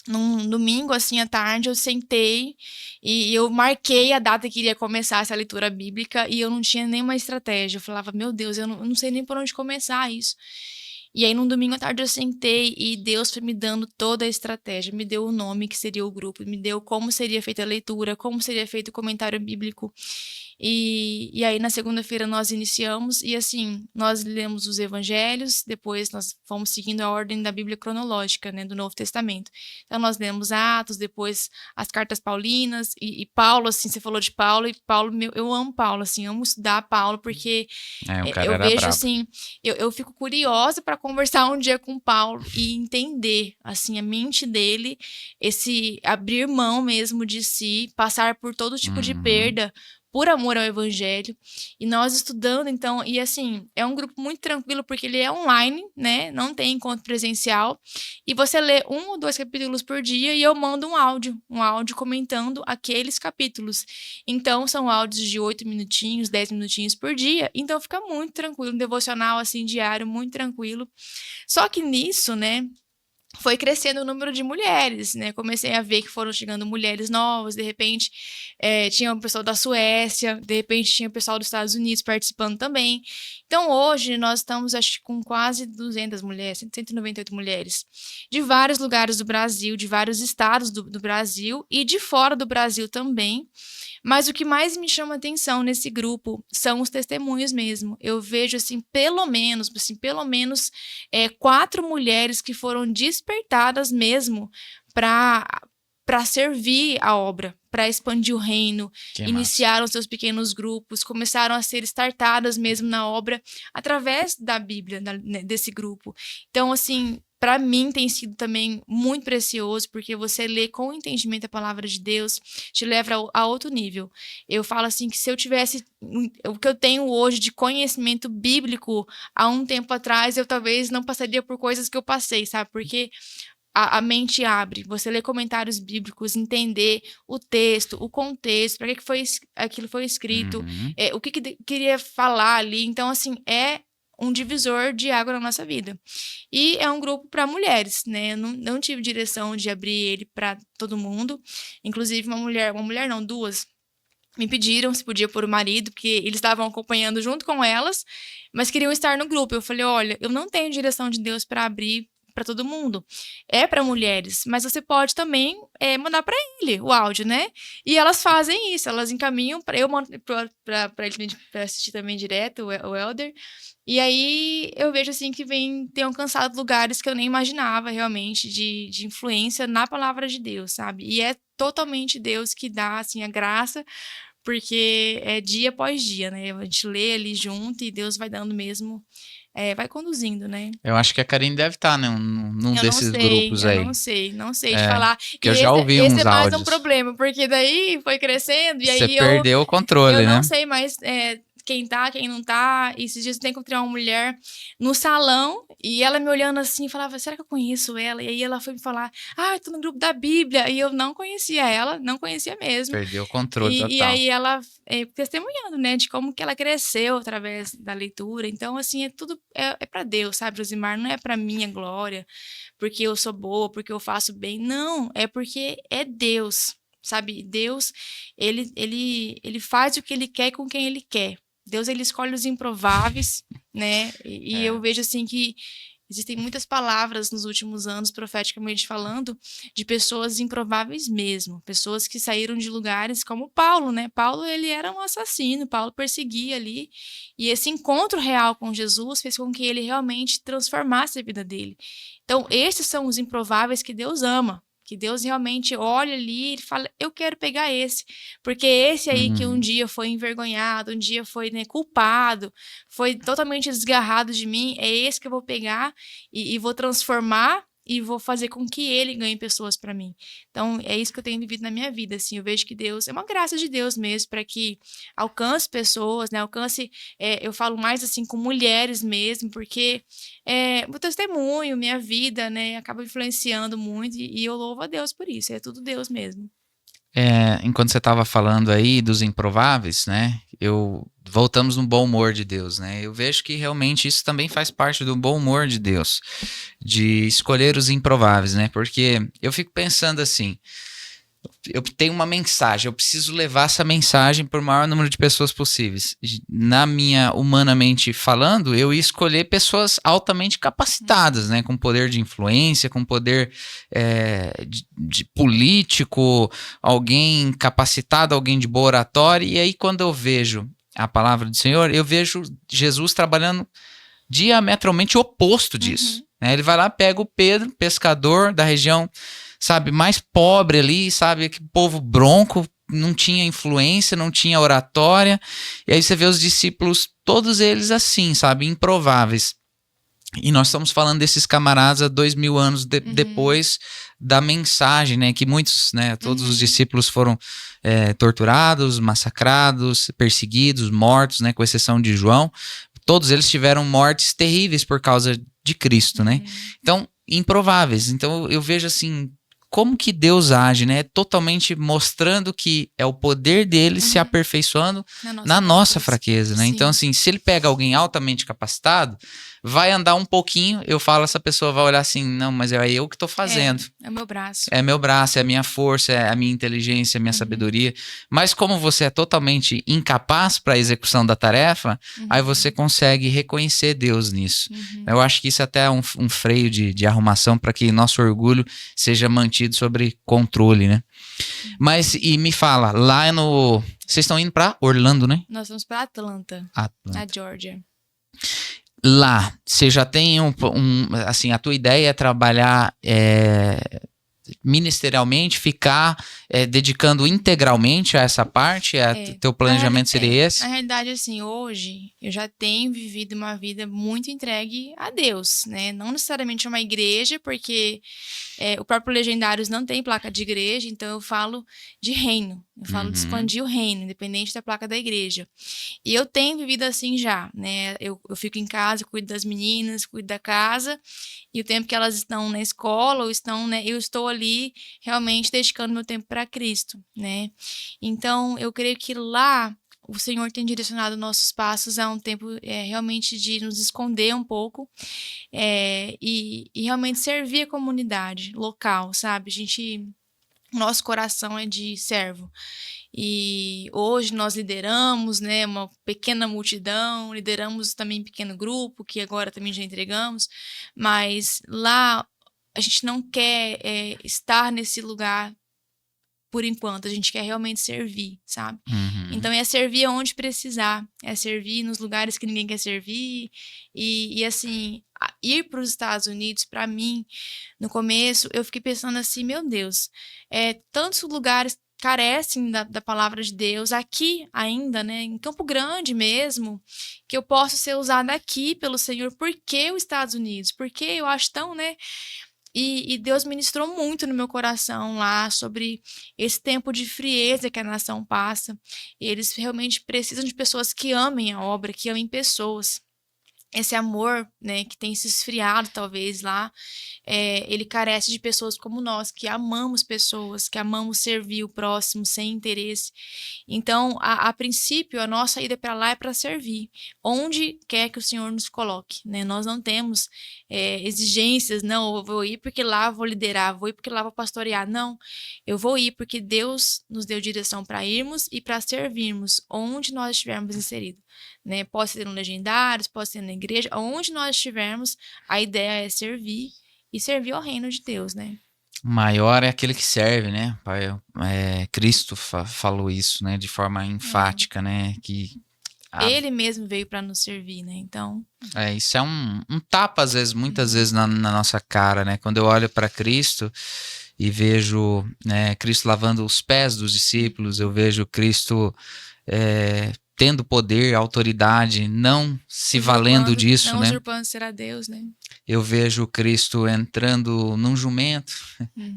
Speaker 2: num domingo, assim, à tarde, eu sentei e eu marquei a data que iria começar essa leitura bíblica, e eu não tinha nenhuma estratégia. Eu falava, meu Deus, eu não sei nem por onde começar isso. E aí, num domingo à tarde, eu sentei e Deus foi me dando toda a estratégia. Me deu o nome que seria o grupo, me deu como seria feita a leitura, como seria feito o comentário bíblico. E aí, na segunda-feira, nós iniciamos e, assim, nós lemos os evangelhos, depois nós fomos seguindo a ordem da Bíblia cronológica, né, do Novo Testamento. Então, nós lemos Atos, depois as cartas paulinas, e Paulo, assim, você falou de Paulo, e Paulo, eu amo Paulo, assim, amo estudar Paulo, porque
Speaker 1: O cara
Speaker 2: eu
Speaker 1: era
Speaker 2: vejo,
Speaker 1: brabo.
Speaker 2: assim, eu fico curiosa para conversar um dia com Paulo e entender, assim, a mente dele, esse abrir mão mesmo de si, passar por todo tipo de perda, por amor ao evangelho, e nós estudando, então, e assim, é um grupo muito tranquilo, porque ele é online, né, não tem encontro presencial, e você lê 1 ou 2 capítulos por dia, e eu mando um áudio comentando aqueles capítulos. Então, são áudios de 8 minutinhos, 10 minutinhos por dia, então fica muito tranquilo, um devocional, assim, diário, muito tranquilo. Só que nisso, né, foi crescendo o número de mulheres, né? Comecei a ver que foram chegando mulheres novas, de repente tinha o pessoal da Suécia, de repente tinha o pessoal dos Estados Unidos participando também. Então, hoje, nós estamos, acho, com quase 200 mulheres, 198 mulheres, de vários lugares do Brasil, de vários estados do Brasil e de fora do Brasil também. Mas o que mais me chama atenção nesse grupo são os testemunhos mesmo. Eu vejo, assim, pelo menos 4 mulheres que foram despertadas mesmo para servir a obra, para expandir o reino, iniciaram seus pequenos grupos, começaram a ser startadas mesmo na obra através da Bíblia, desse grupo. Então, assim, para mim tem sido também muito precioso, porque você lê com entendimento a palavra de Deus, te leva a outro nível. Eu falo assim que se eu tivesse o que eu tenho hoje de conhecimento bíblico há um tempo atrás, eu talvez não passaria por coisas que eu passei, sabe? Porque a mente abre, você lê comentários bíblicos, entender o texto, o contexto, para que aquilo foi escrito, o que queria falar ali. Então, assim, é um divisor de água na nossa vida. E é um grupo para mulheres, né? Eu não tive direção de abrir ele para todo mundo. Inclusive, duas, me pediram se podia pôr o marido, porque eles estavam acompanhando junto com elas, mas queriam estar no grupo. Eu falei, olha, eu não tenho direção de Deus para abrir para todo mundo. É para mulheres, mas você pode também mandar para ele o áudio, né? E elas fazem isso, elas encaminham para eu mando para ele para assistir também direto o Elder. E aí eu vejo assim que tem alcançado lugares que eu nem imaginava realmente de influência na palavra de Deus, sabe? E é totalmente Deus que dá assim a graça, porque é dia após dia, né? A gente lê ali junto e Deus vai dando mesmo, vai conduzindo, né?
Speaker 1: Eu acho que a Karine deve estar num desses grupos aí.
Speaker 2: Eu não sei de falar.
Speaker 1: Que eu já ouvi uns
Speaker 2: esse é mais
Speaker 1: áudios.
Speaker 2: um problema, porque daí foi crescendo e
Speaker 1: Você
Speaker 2: aí
Speaker 1: perdeu o controle,
Speaker 2: eu
Speaker 1: né?
Speaker 2: não sei mais quem tá, quem não tá. E esses dias eu encontrei uma mulher no salão e ela me olhando assim, falava, será que eu conheço ela? E aí ela foi me falar, eu tô no grupo da Bíblia. E eu não conhecia ela, não conhecia mesmo.
Speaker 1: Perdeu o controle
Speaker 2: E
Speaker 1: total.
Speaker 2: aí ela testemunhando, né, de como que ela cresceu através da leitura. Então, assim, é tudo é para Deus, sabe, Josimar? Não é para minha glória, porque eu sou boa, porque eu faço bem. Não, é porque é Deus, sabe? Deus, ele faz o que ele quer com quem ele quer. Deus, ele escolhe os improváveis, né? E eu vejo, assim, que existem muitas palavras nos últimos anos, profeticamente falando, de pessoas improváveis mesmo. Pessoas que saíram de lugares como Paulo, né? Paulo, ele era um assassino, Paulo perseguia ali. E esse encontro real com Jesus fez com que ele realmente transformasse a vida dele. Então, esses são os improváveis que Deus ama. Que Deus realmente olha ali e fala, eu quero pegar esse. Porque esse aí que um dia foi envergonhado, um dia foi, né, culpado, foi totalmente desgarrado de mim, é esse que eu vou pegar e vou transformar e vou fazer com que ele ganhe pessoas para mim. Então, é isso que eu tenho vivido na minha vida, assim. Eu vejo que Deus, é uma graça de Deus mesmo, para que alcance pessoas, né? Alcance, eu falo mais, assim, com mulheres mesmo, porque o testemunho, minha vida, né, acaba influenciando muito e eu louvo a Deus por isso. É tudo Deus mesmo.
Speaker 1: Enquanto você estava falando aí dos improváveis, né? Voltamos no bom humor de Deus, né? Eu vejo que realmente isso também faz parte do bom humor de Deus, de escolher os improváveis, né? Porque eu fico pensando assim, eu tenho uma mensagem, eu preciso levar essa mensagem para o maior número de pessoas possíveis. Na minha, humanamente falando, eu ia escolher pessoas altamente capacitadas, né? Com poder de influência, com poder de político, alguém capacitado, alguém de boa oratória. E aí, quando eu vejo a palavra do Senhor, eu vejo Jesus trabalhando diametralmente oposto disso. Né? Ele vai lá, pega o Pedro, pescador da região, sabe, mais pobre ali, sabe, que povo bronco, não tinha influência, não tinha oratória, e aí você vê os discípulos, todos eles assim, sabe, improváveis. E nós estamos falando desses camaradas há 2000 anos depois da mensagem, né, que muitos, né, todos os discípulos foram torturados, massacrados, perseguidos, mortos, né, com exceção de João. Todos eles tiveram mortes terríveis por causa de Cristo, né? Então, improváveis. Então, eu vejo assim, como que Deus age, né? Totalmente mostrando que é o poder dele se aperfeiçoando na nossa fraqueza, né? Sim. Então, assim, se ele pega alguém altamente capacitado, vai andar um pouquinho, eu falo, essa pessoa vai olhar assim, não, mas é eu que tô fazendo.
Speaker 2: É meu braço.
Speaker 1: É meu braço, é a minha força, é a minha inteligência, é a minha sabedoria. Mas como você é totalmente incapaz para a execução da tarefa, aí você consegue reconhecer Deus nisso. Eu acho que isso até é um freio de arrumação para que nosso orgulho seja mantido sobre controle, né? Mas, e me fala, lá no... Vocês estão indo para Orlando, né?
Speaker 2: Nós vamos para Atlanta, na Georgia.
Speaker 1: Lá, você já tem assim, a tua ideia é trabalhar ministerialmente, ficar dedicando integralmente a essa parte? Teu planejamento seria esse?
Speaker 2: Na realidade, assim, hoje eu já tenho vivido uma vida muito entregue a Deus, né? Não necessariamente uma igreja, porque o próprio Legendários não tem placa de igreja, então eu falo de reino. Eu falo de expandir o reino, independente da placa da igreja. E eu tenho vivido assim já, né? Eu fico em casa, cuido das meninas, cuido da casa. E o tempo que elas estão na escola ou estão, né? Eu estou ali realmente dedicando meu tempo para Cristo, né? Então, eu creio que lá o Senhor tem direcionado nossos passos a um tempo realmente de nos esconder um pouco e realmente servir a comunidade local, sabe? Nosso coração é de servo. E hoje nós lideramos, né, uma pequena multidão, lideramos também um pequeno grupo, que agora também já entregamos, mas lá a gente não quer estar nesse lugar por enquanto, a gente quer realmente servir, sabe? Então é servir onde precisar, é servir nos lugares que ninguém quer servir e assim, ir para os Estados Unidos, para mim, no começo, eu fiquei pensando assim, meu Deus, tantos lugares carecem da palavra de Deus, aqui ainda, né, em Campo Grande mesmo, que eu posso ser usada aqui pelo Senhor, por que os Estados Unidos? Porque eu acho tão, né, E Deus ministrou muito no meu coração lá sobre esse tempo de frieza que a nação passa. E eles realmente precisam de pessoas que amem a obra, que amem pessoas. Esse amor, né, que tem se esfriado talvez lá, ele carece de pessoas como nós, que amamos pessoas, que amamos servir o próximo sem interesse. Então, a princípio, a nossa ida para lá é para servir, onde quer que o Senhor nos coloque, né? Nós não temos exigências, não, eu vou ir porque lá vou liderar, vou ir porque lá vou pastorear. Não, eu vou ir porque Deus nos deu direção para irmos e para servirmos, onde nós estivermos inseridos. Né? Pode ser no Legendários, pode ser na igreja, onde nós estivermos, a ideia é servir e servir ao reino de Deus, né?
Speaker 1: O maior é aquele que serve, né? Cristo falou isso, né? De forma enfática, né? Que
Speaker 2: Ele mesmo veio para nos servir, né? Então.
Speaker 1: Isso é um tapa, às vezes, muitas vezes na nossa cara, né? Quando eu olho para Cristo e vejo, né, Cristo lavando os pés dos discípulos, eu vejo Cristo tendo poder, autoridade, não se valendo disso,
Speaker 2: não
Speaker 1: né?
Speaker 2: usurpando ser a Deus, né?
Speaker 1: Eu vejo Cristo entrando num jumento,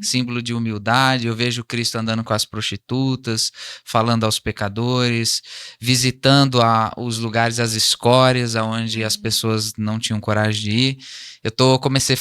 Speaker 1: símbolo de humildade. Eu vejo Cristo andando com as prostitutas, falando aos pecadores, visitando os lugares, as escórias, aonde as pessoas não tinham coragem de ir. Você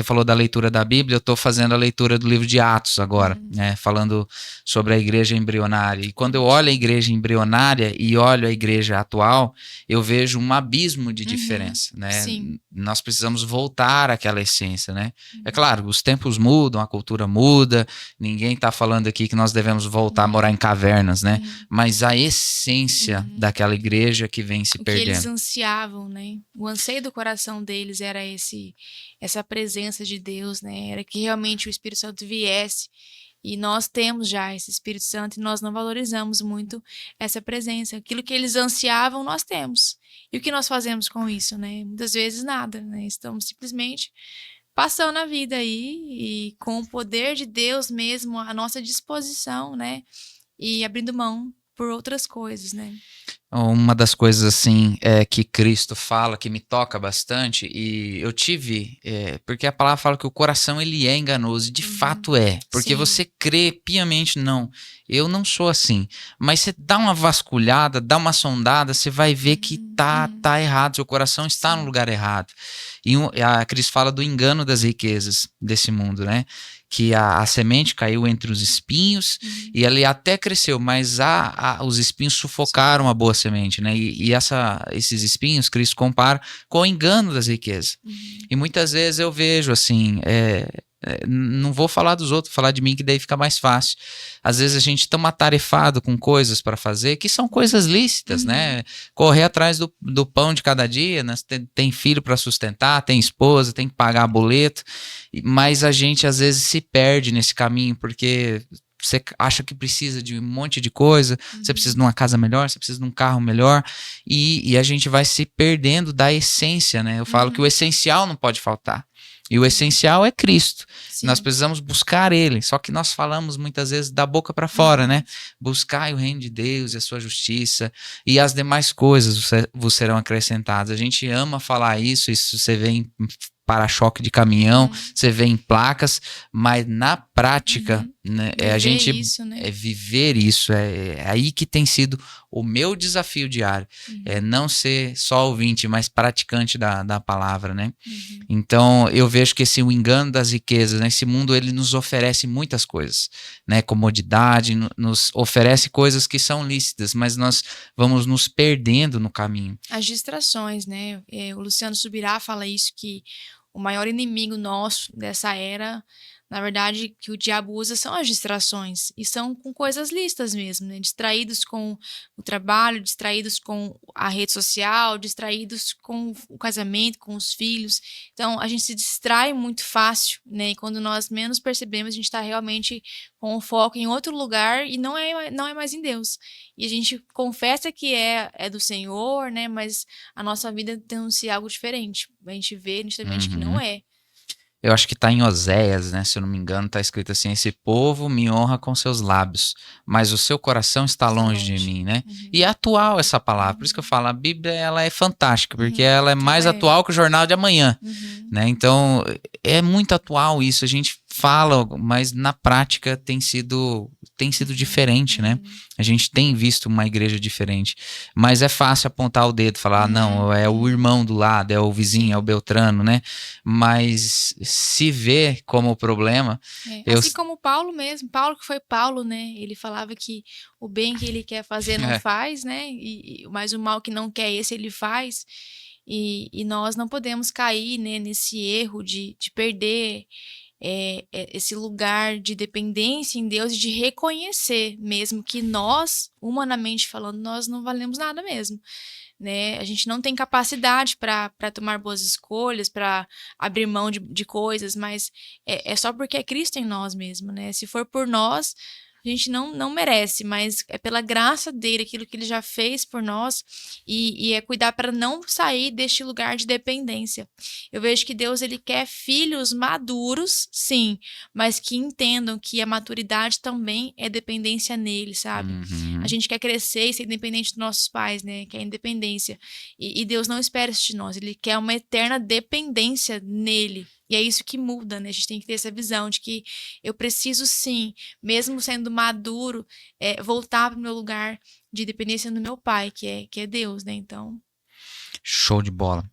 Speaker 1: falou da leitura da Bíblia, eu estou fazendo a leitura do livro de Atos agora, né, falando sobre a igreja embrionária. E quando eu olho a igreja embrionária e olho a igreja atual, eu vejo um abismo de diferença, né?
Speaker 2: Sim.
Speaker 1: Nós precisamos voltar àquela essência, né? É claro, os tempos mudam, a cultura muda, ninguém está falando aqui que nós devemos voltar a morar em cavernas, né? Mas a essência daquela igreja que vem se perdendo.
Speaker 2: O que eles ansiavam, né? O anseio do coração deles era essa presença de Deus, né? Era que realmente o Espírito Santo viesse. E nós temos já esse Espírito Santo e nós não valorizamos muito essa presença. Aquilo que eles ansiavam, nós temos. E o que nós fazemos com isso, né? Muitas vezes nada, né? Estamos simplesmente passando a vida aí e com o poder de Deus mesmo à nossa disposição, né? E abrindo mão por outras coisas, né?
Speaker 1: Uma das coisas assim que Cristo fala, que me toca bastante, e eu tive, porque a palavra fala que o coração ele é enganoso, e de fato é, porque você crê piamente, não, eu não sou assim, mas você dá uma vasculhada, dá uma sondada, você vai ver que tá errado, seu coração está no lugar errado. E a Cristo fala do engano das riquezas desse mundo, né? Que a semente caiu entre os espinhos e ele até cresceu, mas os espinhos sufocaram a boa semente, né? E esses espinhos, Cristo compara com o engano das riquezas. E muitas vezes eu vejo assim, não vou falar dos outros, vou falar de mim, que daí fica mais fácil. Às vezes a gente está atarefado com coisas para fazer que são coisas lícitas, né? Correr atrás do pão de cada dia, né? Tem filho para sustentar, tem esposa, tem que pagar boleto, mas a gente às vezes se perde nesse caminho porque você acha que precisa de um monte de coisa, você precisa de uma casa melhor, você precisa de um carro melhor, e a gente vai se perdendo da essência, né? Eu falo que o essencial não pode faltar. E o essencial é Cristo. Sim. Nós precisamos buscar Ele. Só que nós falamos muitas vezes da boca para fora, né? Buscai o reino de Deus e a sua justiça, e as demais coisas vos serão acrescentadas. A gente ama falar isso você vê em para-choque de caminhão, você vê em placas, mas na prática, né, a gente
Speaker 2: isso, né?
Speaker 1: é viver isso. É aí que tem sido o meu desafio diário. É não ser só ouvinte, mas praticante da palavra, né? Então, eu vejo que o engano das riquezas, né, esse mundo ele nos oferece muitas coisas, né? Comodidade, nos oferece coisas que são lícitas, mas nós vamos nos perdendo no caminho.
Speaker 2: As distrações, né? O Luciano Subirá fala isso, que o maior inimigo nosso dessa era, na verdade, que o diabo usa são as distrações. E são com coisas lícitas mesmo, né? Distraídos com o trabalho, distraídos com a rede social, distraídos com o casamento, com os filhos. Então, a gente se distrai muito fácil, né? E quando nós menos percebemos, a gente está realmente com o foco em outro lugar e não é mais em Deus. E a gente confessa que é do Senhor, né? Mas a nossa vida denuncia algo diferente. A gente vê nitidamente que não é.
Speaker 1: Eu acho que está em Oséias, né? Se eu não me engano, está escrito assim: esse povo me honra com seus lábios, mas o seu coração está
Speaker 2: Está
Speaker 1: longe de
Speaker 2: longe.
Speaker 1: mim, né?
Speaker 2: Uhum.
Speaker 1: E é atual essa palavra. Por isso que eu
Speaker 2: Uhum.
Speaker 1: falo, a Bíblia ela é fantástica, porque
Speaker 2: Uhum.
Speaker 1: ela é mais
Speaker 2: Ela é.
Speaker 1: atual que o jornal de amanhã,
Speaker 2: Uhum.
Speaker 1: né? Então, é muito atual isso. A gente fala, mas na prática tem sido diferente, né?
Speaker 2: Uhum.
Speaker 1: A gente tem visto uma igreja diferente. Mas é fácil apontar o dedo, falar, não, é o
Speaker 2: Uhum.
Speaker 1: irmão do lado, é o vizinho, é o
Speaker 2: Sim.
Speaker 1: Beltrano, né? Mas se vê como problema,
Speaker 2: É.
Speaker 1: eu.
Speaker 2: Assim como Paulo mesmo, Paulo que foi Paulo, né? Ele falava que o bem que ele quer fazer não
Speaker 1: É,
Speaker 2: faz, né? Mas o mal que não quer, esse ele faz. E nós não podemos cair, né, nesse erro de perder esse lugar de dependência em Deus e de reconhecer mesmo que nós, humanamente falando, nós não valemos nada mesmo, né? A gente não tem capacidade para tomar boas escolhas, para abrir mão de coisas, mas é só porque é Cristo em nós mesmo, né? Se for por nós, a gente não merece, mas é pela graça dele, aquilo que ele já fez por nós, e é cuidar para não sair deste lugar de dependência. Eu vejo que Deus ele quer filhos maduros, sim, mas que entendam que a maturidade também é dependência nele, sabe? A
Speaker 1: uhum.
Speaker 2: gente quer crescer e ser independente dos nossos pais, né? Quer independência. E Deus não espera isso de nós. Ele quer uma eterna dependência nele. E é isso que muda, né? A gente tem que ter essa visão de que eu preciso sim, mesmo sendo maduro, voltar para o meu lugar de dependência do meu pai, que é Deus, né? Então.
Speaker 1: Show de bola.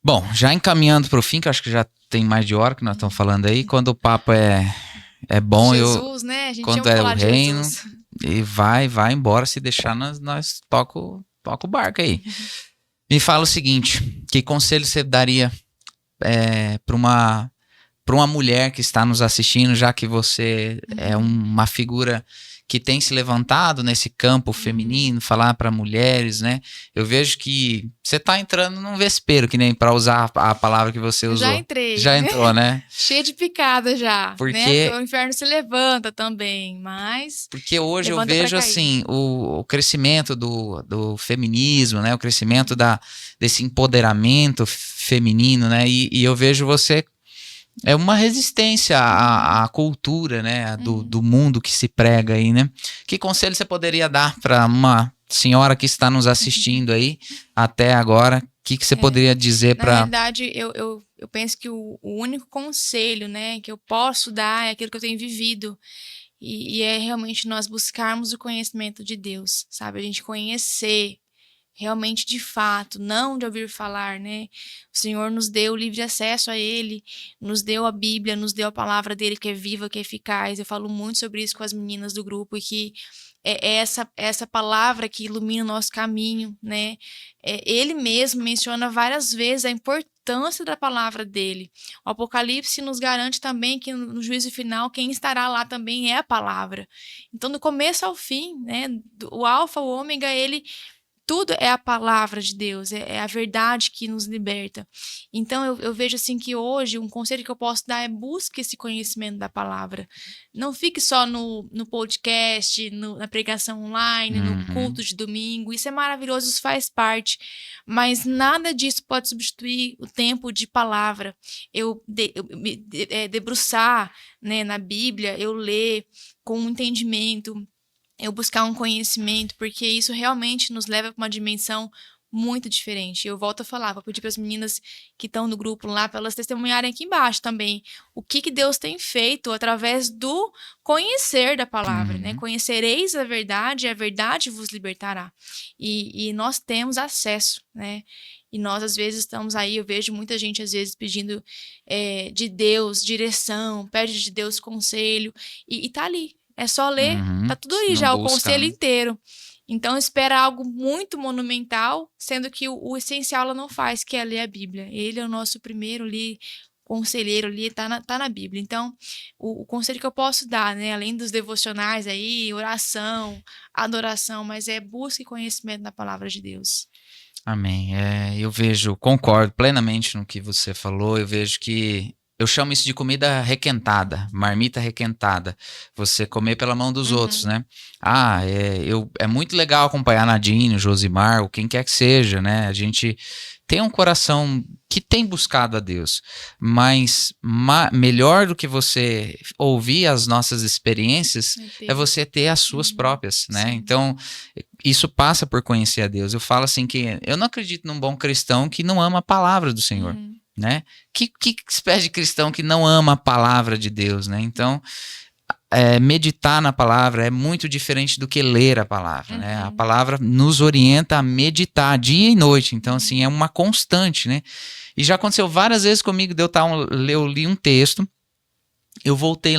Speaker 1: Bom, já encaminhando para o fim, que eu acho que já tem mais de hora que nós estamos falando aí, quando o papo é bom,
Speaker 2: Jesus, né? A gente
Speaker 1: quando
Speaker 2: ama
Speaker 1: é o
Speaker 2: falar de
Speaker 1: reino,
Speaker 2: Jesus.
Speaker 1: e vai embora, se deixar, nós toca o barco aí. Me fala o seguinte, que conselho você daria para uma mulher que está nos assistindo, já que você é uma figura que tem se levantado nesse campo feminino, falar para mulheres, né? Eu vejo que você está entrando num vespeiro, que nem para usar a palavra que você
Speaker 2: Eu já
Speaker 1: usou.
Speaker 2: entrei.
Speaker 1: Já entrou, né?
Speaker 2: Cheia de picada já, né? Porque
Speaker 1: Porque
Speaker 2: o inferno se levanta também, mas
Speaker 1: hoje eu
Speaker 2: levanta para
Speaker 1: vejo
Speaker 2: cair.
Speaker 1: assim o crescimento do feminismo, né? O crescimento desse empoderamento feminino, né? E eu vejo você é uma resistência à cultura, né? Do mundo que se prega aí, né? Que conselho você poderia dar para uma senhora que está nos assistindo aí até agora? O que você poderia dizer
Speaker 2: Na
Speaker 1: para...
Speaker 2: realidade, eu penso que o único conselho, né, que eu posso dar é aquilo que eu tenho vivido. E é realmente nós buscarmos o conhecimento de Deus, sabe? A gente conhecer realmente de fato, não de ouvir falar, né? O Senhor nos deu livre acesso a Ele, nos deu a Bíblia, nos deu a palavra dele que é viva, que é eficaz. Eu falo muito sobre isso com as meninas do grupo e que é essa palavra que ilumina o nosso caminho, né? Ele mesmo menciona várias vezes a importância da palavra dele. O Apocalipse nos garante também que no juízo final quem estará lá também é a palavra. Então, do começo ao fim, né? O alfa, o ômega, ele tudo é a palavra de Deus, é a verdade que nos liberta. Então, eu vejo assim que hoje um conselho que eu posso dar é busque esse conhecimento da palavra. Não fique só no podcast, na pregação online, no
Speaker 1: Uhum,
Speaker 2: culto de domingo. Isso é maravilhoso, isso faz parte. Mas nada disso pode substituir o tempo de palavra. Eu me debruçar, né, na Bíblia, eu ler com entendimento, eu buscar um conhecimento, porque isso realmente nos leva para uma dimensão muito diferente. Eu volto a falar, vou pedir para as meninas que estão no grupo lá, para elas testemunharem aqui embaixo também o que Deus tem feito através do conhecer da palavra, né?
Speaker 1: uhum.
Speaker 2: Conhecereis a verdade e a verdade vos libertará. E nós temos acesso, né? E nós, às vezes, estamos aí, eu vejo muita gente, às vezes, pedindo de Deus direção, pede de Deus conselho, e tá ali. É só ler, tá
Speaker 1: Uhum.
Speaker 2: tudo aí
Speaker 1: Não
Speaker 2: já, o
Speaker 1: busca,
Speaker 2: conselho
Speaker 1: né?
Speaker 2: inteiro. Então, espera algo muito monumental, sendo que o essencial ela não faz, que é ler a Bíblia. Ele é o nosso primeiro ali, conselheiro ali, tá na Bíblia. Então, o conselho que eu posso dar, né, além dos devocionais aí, oração, adoração, mas busque conhecimento da palavra de Deus.
Speaker 1: Amém. Concordo plenamente no que você falou. Eu vejo que eu chamo isso de comida requentada, marmita requentada. Você comer pela mão dos outros,
Speaker 2: Uhum,
Speaker 1: né? É muito legal acompanhar Nadine, o Josimar, ou quem quer que seja, né? A gente tenha um coração que tem buscado a Deus, mas melhor do que você ouvir as nossas experiências é você ter as suas próprias, né? Sim. Então, isso passa por conhecer a Deus. Eu falo assim que eu não acredito num bom cristão que não ama a palavra do Senhor, né? Que espécie de cristão que não ama a palavra de Deus, né? Então, meditar na palavra é muito diferente do que ler a palavra, né? A palavra nos orienta a meditar dia e noite, então assim, é uma constante, né? E já aconteceu várias vezes comigo, eu li um texto, eu voltei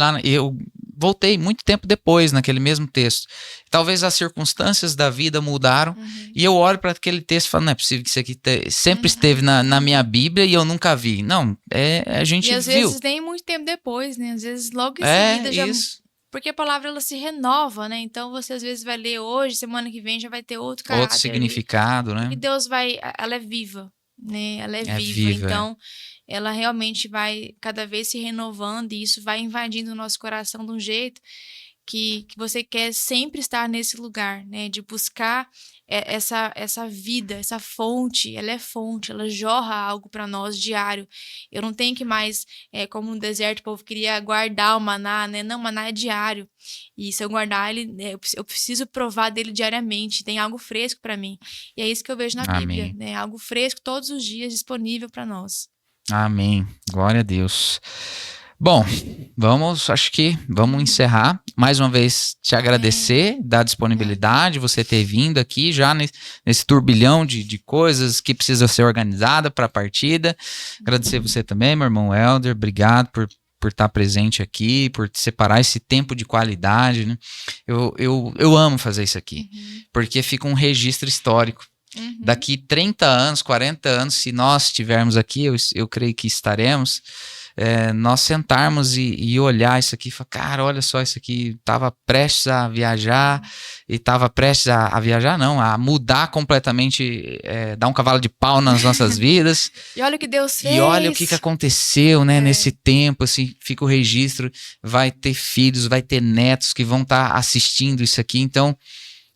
Speaker 1: muito tempo depois naquele mesmo texto. Talvez as circunstâncias da vida mudaram e eu olho para aquele texto e falo, não é possível que isso aqui sempre esteve na minha Bíblia e eu nunca vi. Não, a gente viu.
Speaker 2: E às vezes nem muito tempo depois, né? Às vezes logo em seguida já...
Speaker 1: Isso.
Speaker 2: Porque a palavra, ela se renova, né? Então, você às vezes vai ler hoje, semana que vem já vai ter outro caráter.
Speaker 1: Outro significado,
Speaker 2: ali.
Speaker 1: né?
Speaker 2: Porque Deus ela é viva, né? Ela é viva. Então, ela realmente vai cada vez se renovando e isso vai invadindo o nosso coração de um jeito que você quer sempre estar nesse lugar, né? De buscar essa vida, essa fonte, ela jorra algo para nós diário. Eu não tenho que mais, como no deserto o povo queria guardar o maná, né? Não, o maná é diário. E se eu guardar ele, eu preciso provar dele diariamente, tem algo fresco para mim. E é isso que eu vejo na Bíblia, né? Algo fresco todos os dias disponível para nós.
Speaker 1: Amém. Glória a Deus. Bom, vamos encerrar. Mais uma vez, te agradecer da disponibilidade, você ter vindo aqui já nesse turbilhão de coisas que precisa ser organizada para a partida. Agradecer você também, meu irmão Helder. Obrigado por estar presente aqui, por separar esse tempo de qualidade, né? Eu amo fazer isso aqui, porque fica um registro histórico. Daqui 30 anos, 40 anos, se nós estivermos aqui, eu creio que estaremos, nós sentarmos e olhar isso aqui e falar, cara, olha só, isso aqui estava prestes a viajar e estava prestes a viajar, não, a mudar completamente, dar um cavalo de pau nas nossas vidas.
Speaker 2: E olha o que Deus fez.
Speaker 1: E olha o que aconteceu, né, nesse tempo, assim, fica o registro, vai ter filhos, vai ter netos que vão estar assistindo isso aqui, então...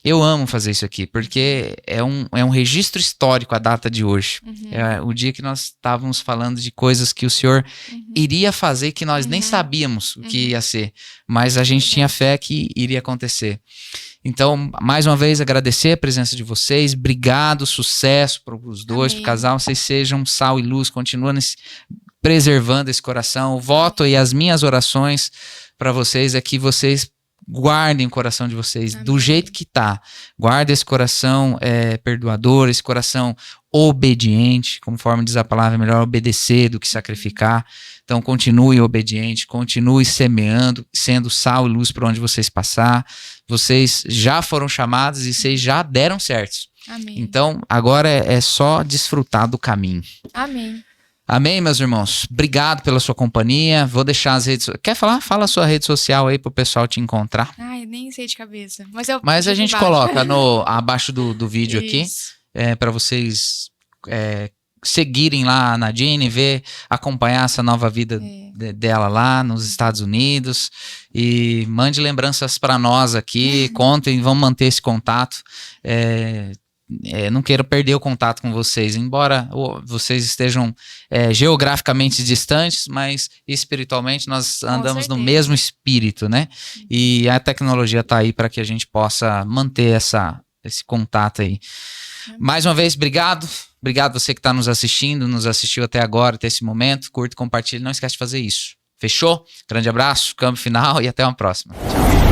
Speaker 1: Eu amo fazer isso aqui, porque é um registro histórico a data de hoje. É o dia que nós estávamos falando de coisas que o Senhor iria fazer que nós nem sabíamos o que ia ser, mas a gente tinha fé que iria acontecer. Então, mais uma vez, agradecer a presença de vocês, obrigado, sucesso para os dois, para o casal, vocês sejam sal e luz, continuando preservando esse coração. O voto e as minhas orações para vocês é que vocês guardem o coração de vocês do jeito que tá. Guardem esse coração perdoador, esse coração obediente, conforme diz a palavra, é melhor obedecer do que sacrificar. Então continue obediente, continue semeando, sendo sal e luz por onde vocês passar. Vocês já foram chamados e vocês já deram certos.
Speaker 2: Amém.
Speaker 1: Então agora é só desfrutar do caminho.
Speaker 2: Amém.
Speaker 1: Amém, meus irmãos. Obrigado pela sua companhia. Vou deixar as redes... Quer falar? Fala a sua rede social aí pro pessoal te encontrar.
Speaker 2: Ai, nem sei de cabeça.
Speaker 1: Mas a gente coloca abaixo do vídeo aqui, para vocês seguirem lá a Nadine, acompanhar essa nova vida dela lá nos Estados Unidos. E mande lembranças para nós aqui, contem, vamos manter esse contato. Não quero perder o contato com vocês, embora vocês estejam geograficamente distantes, mas espiritualmente nós andamos no mesmo espírito, né? E a tecnologia está aí para que a gente possa manter esse contato aí. Mais uma vez, obrigado. Obrigado você que está nos assistindo, nos assistiu até agora, até esse momento. Curta, compartilhe, não esquece de fazer isso. Fechou? Grande abraço, câmbio final e até uma próxima. Tchau.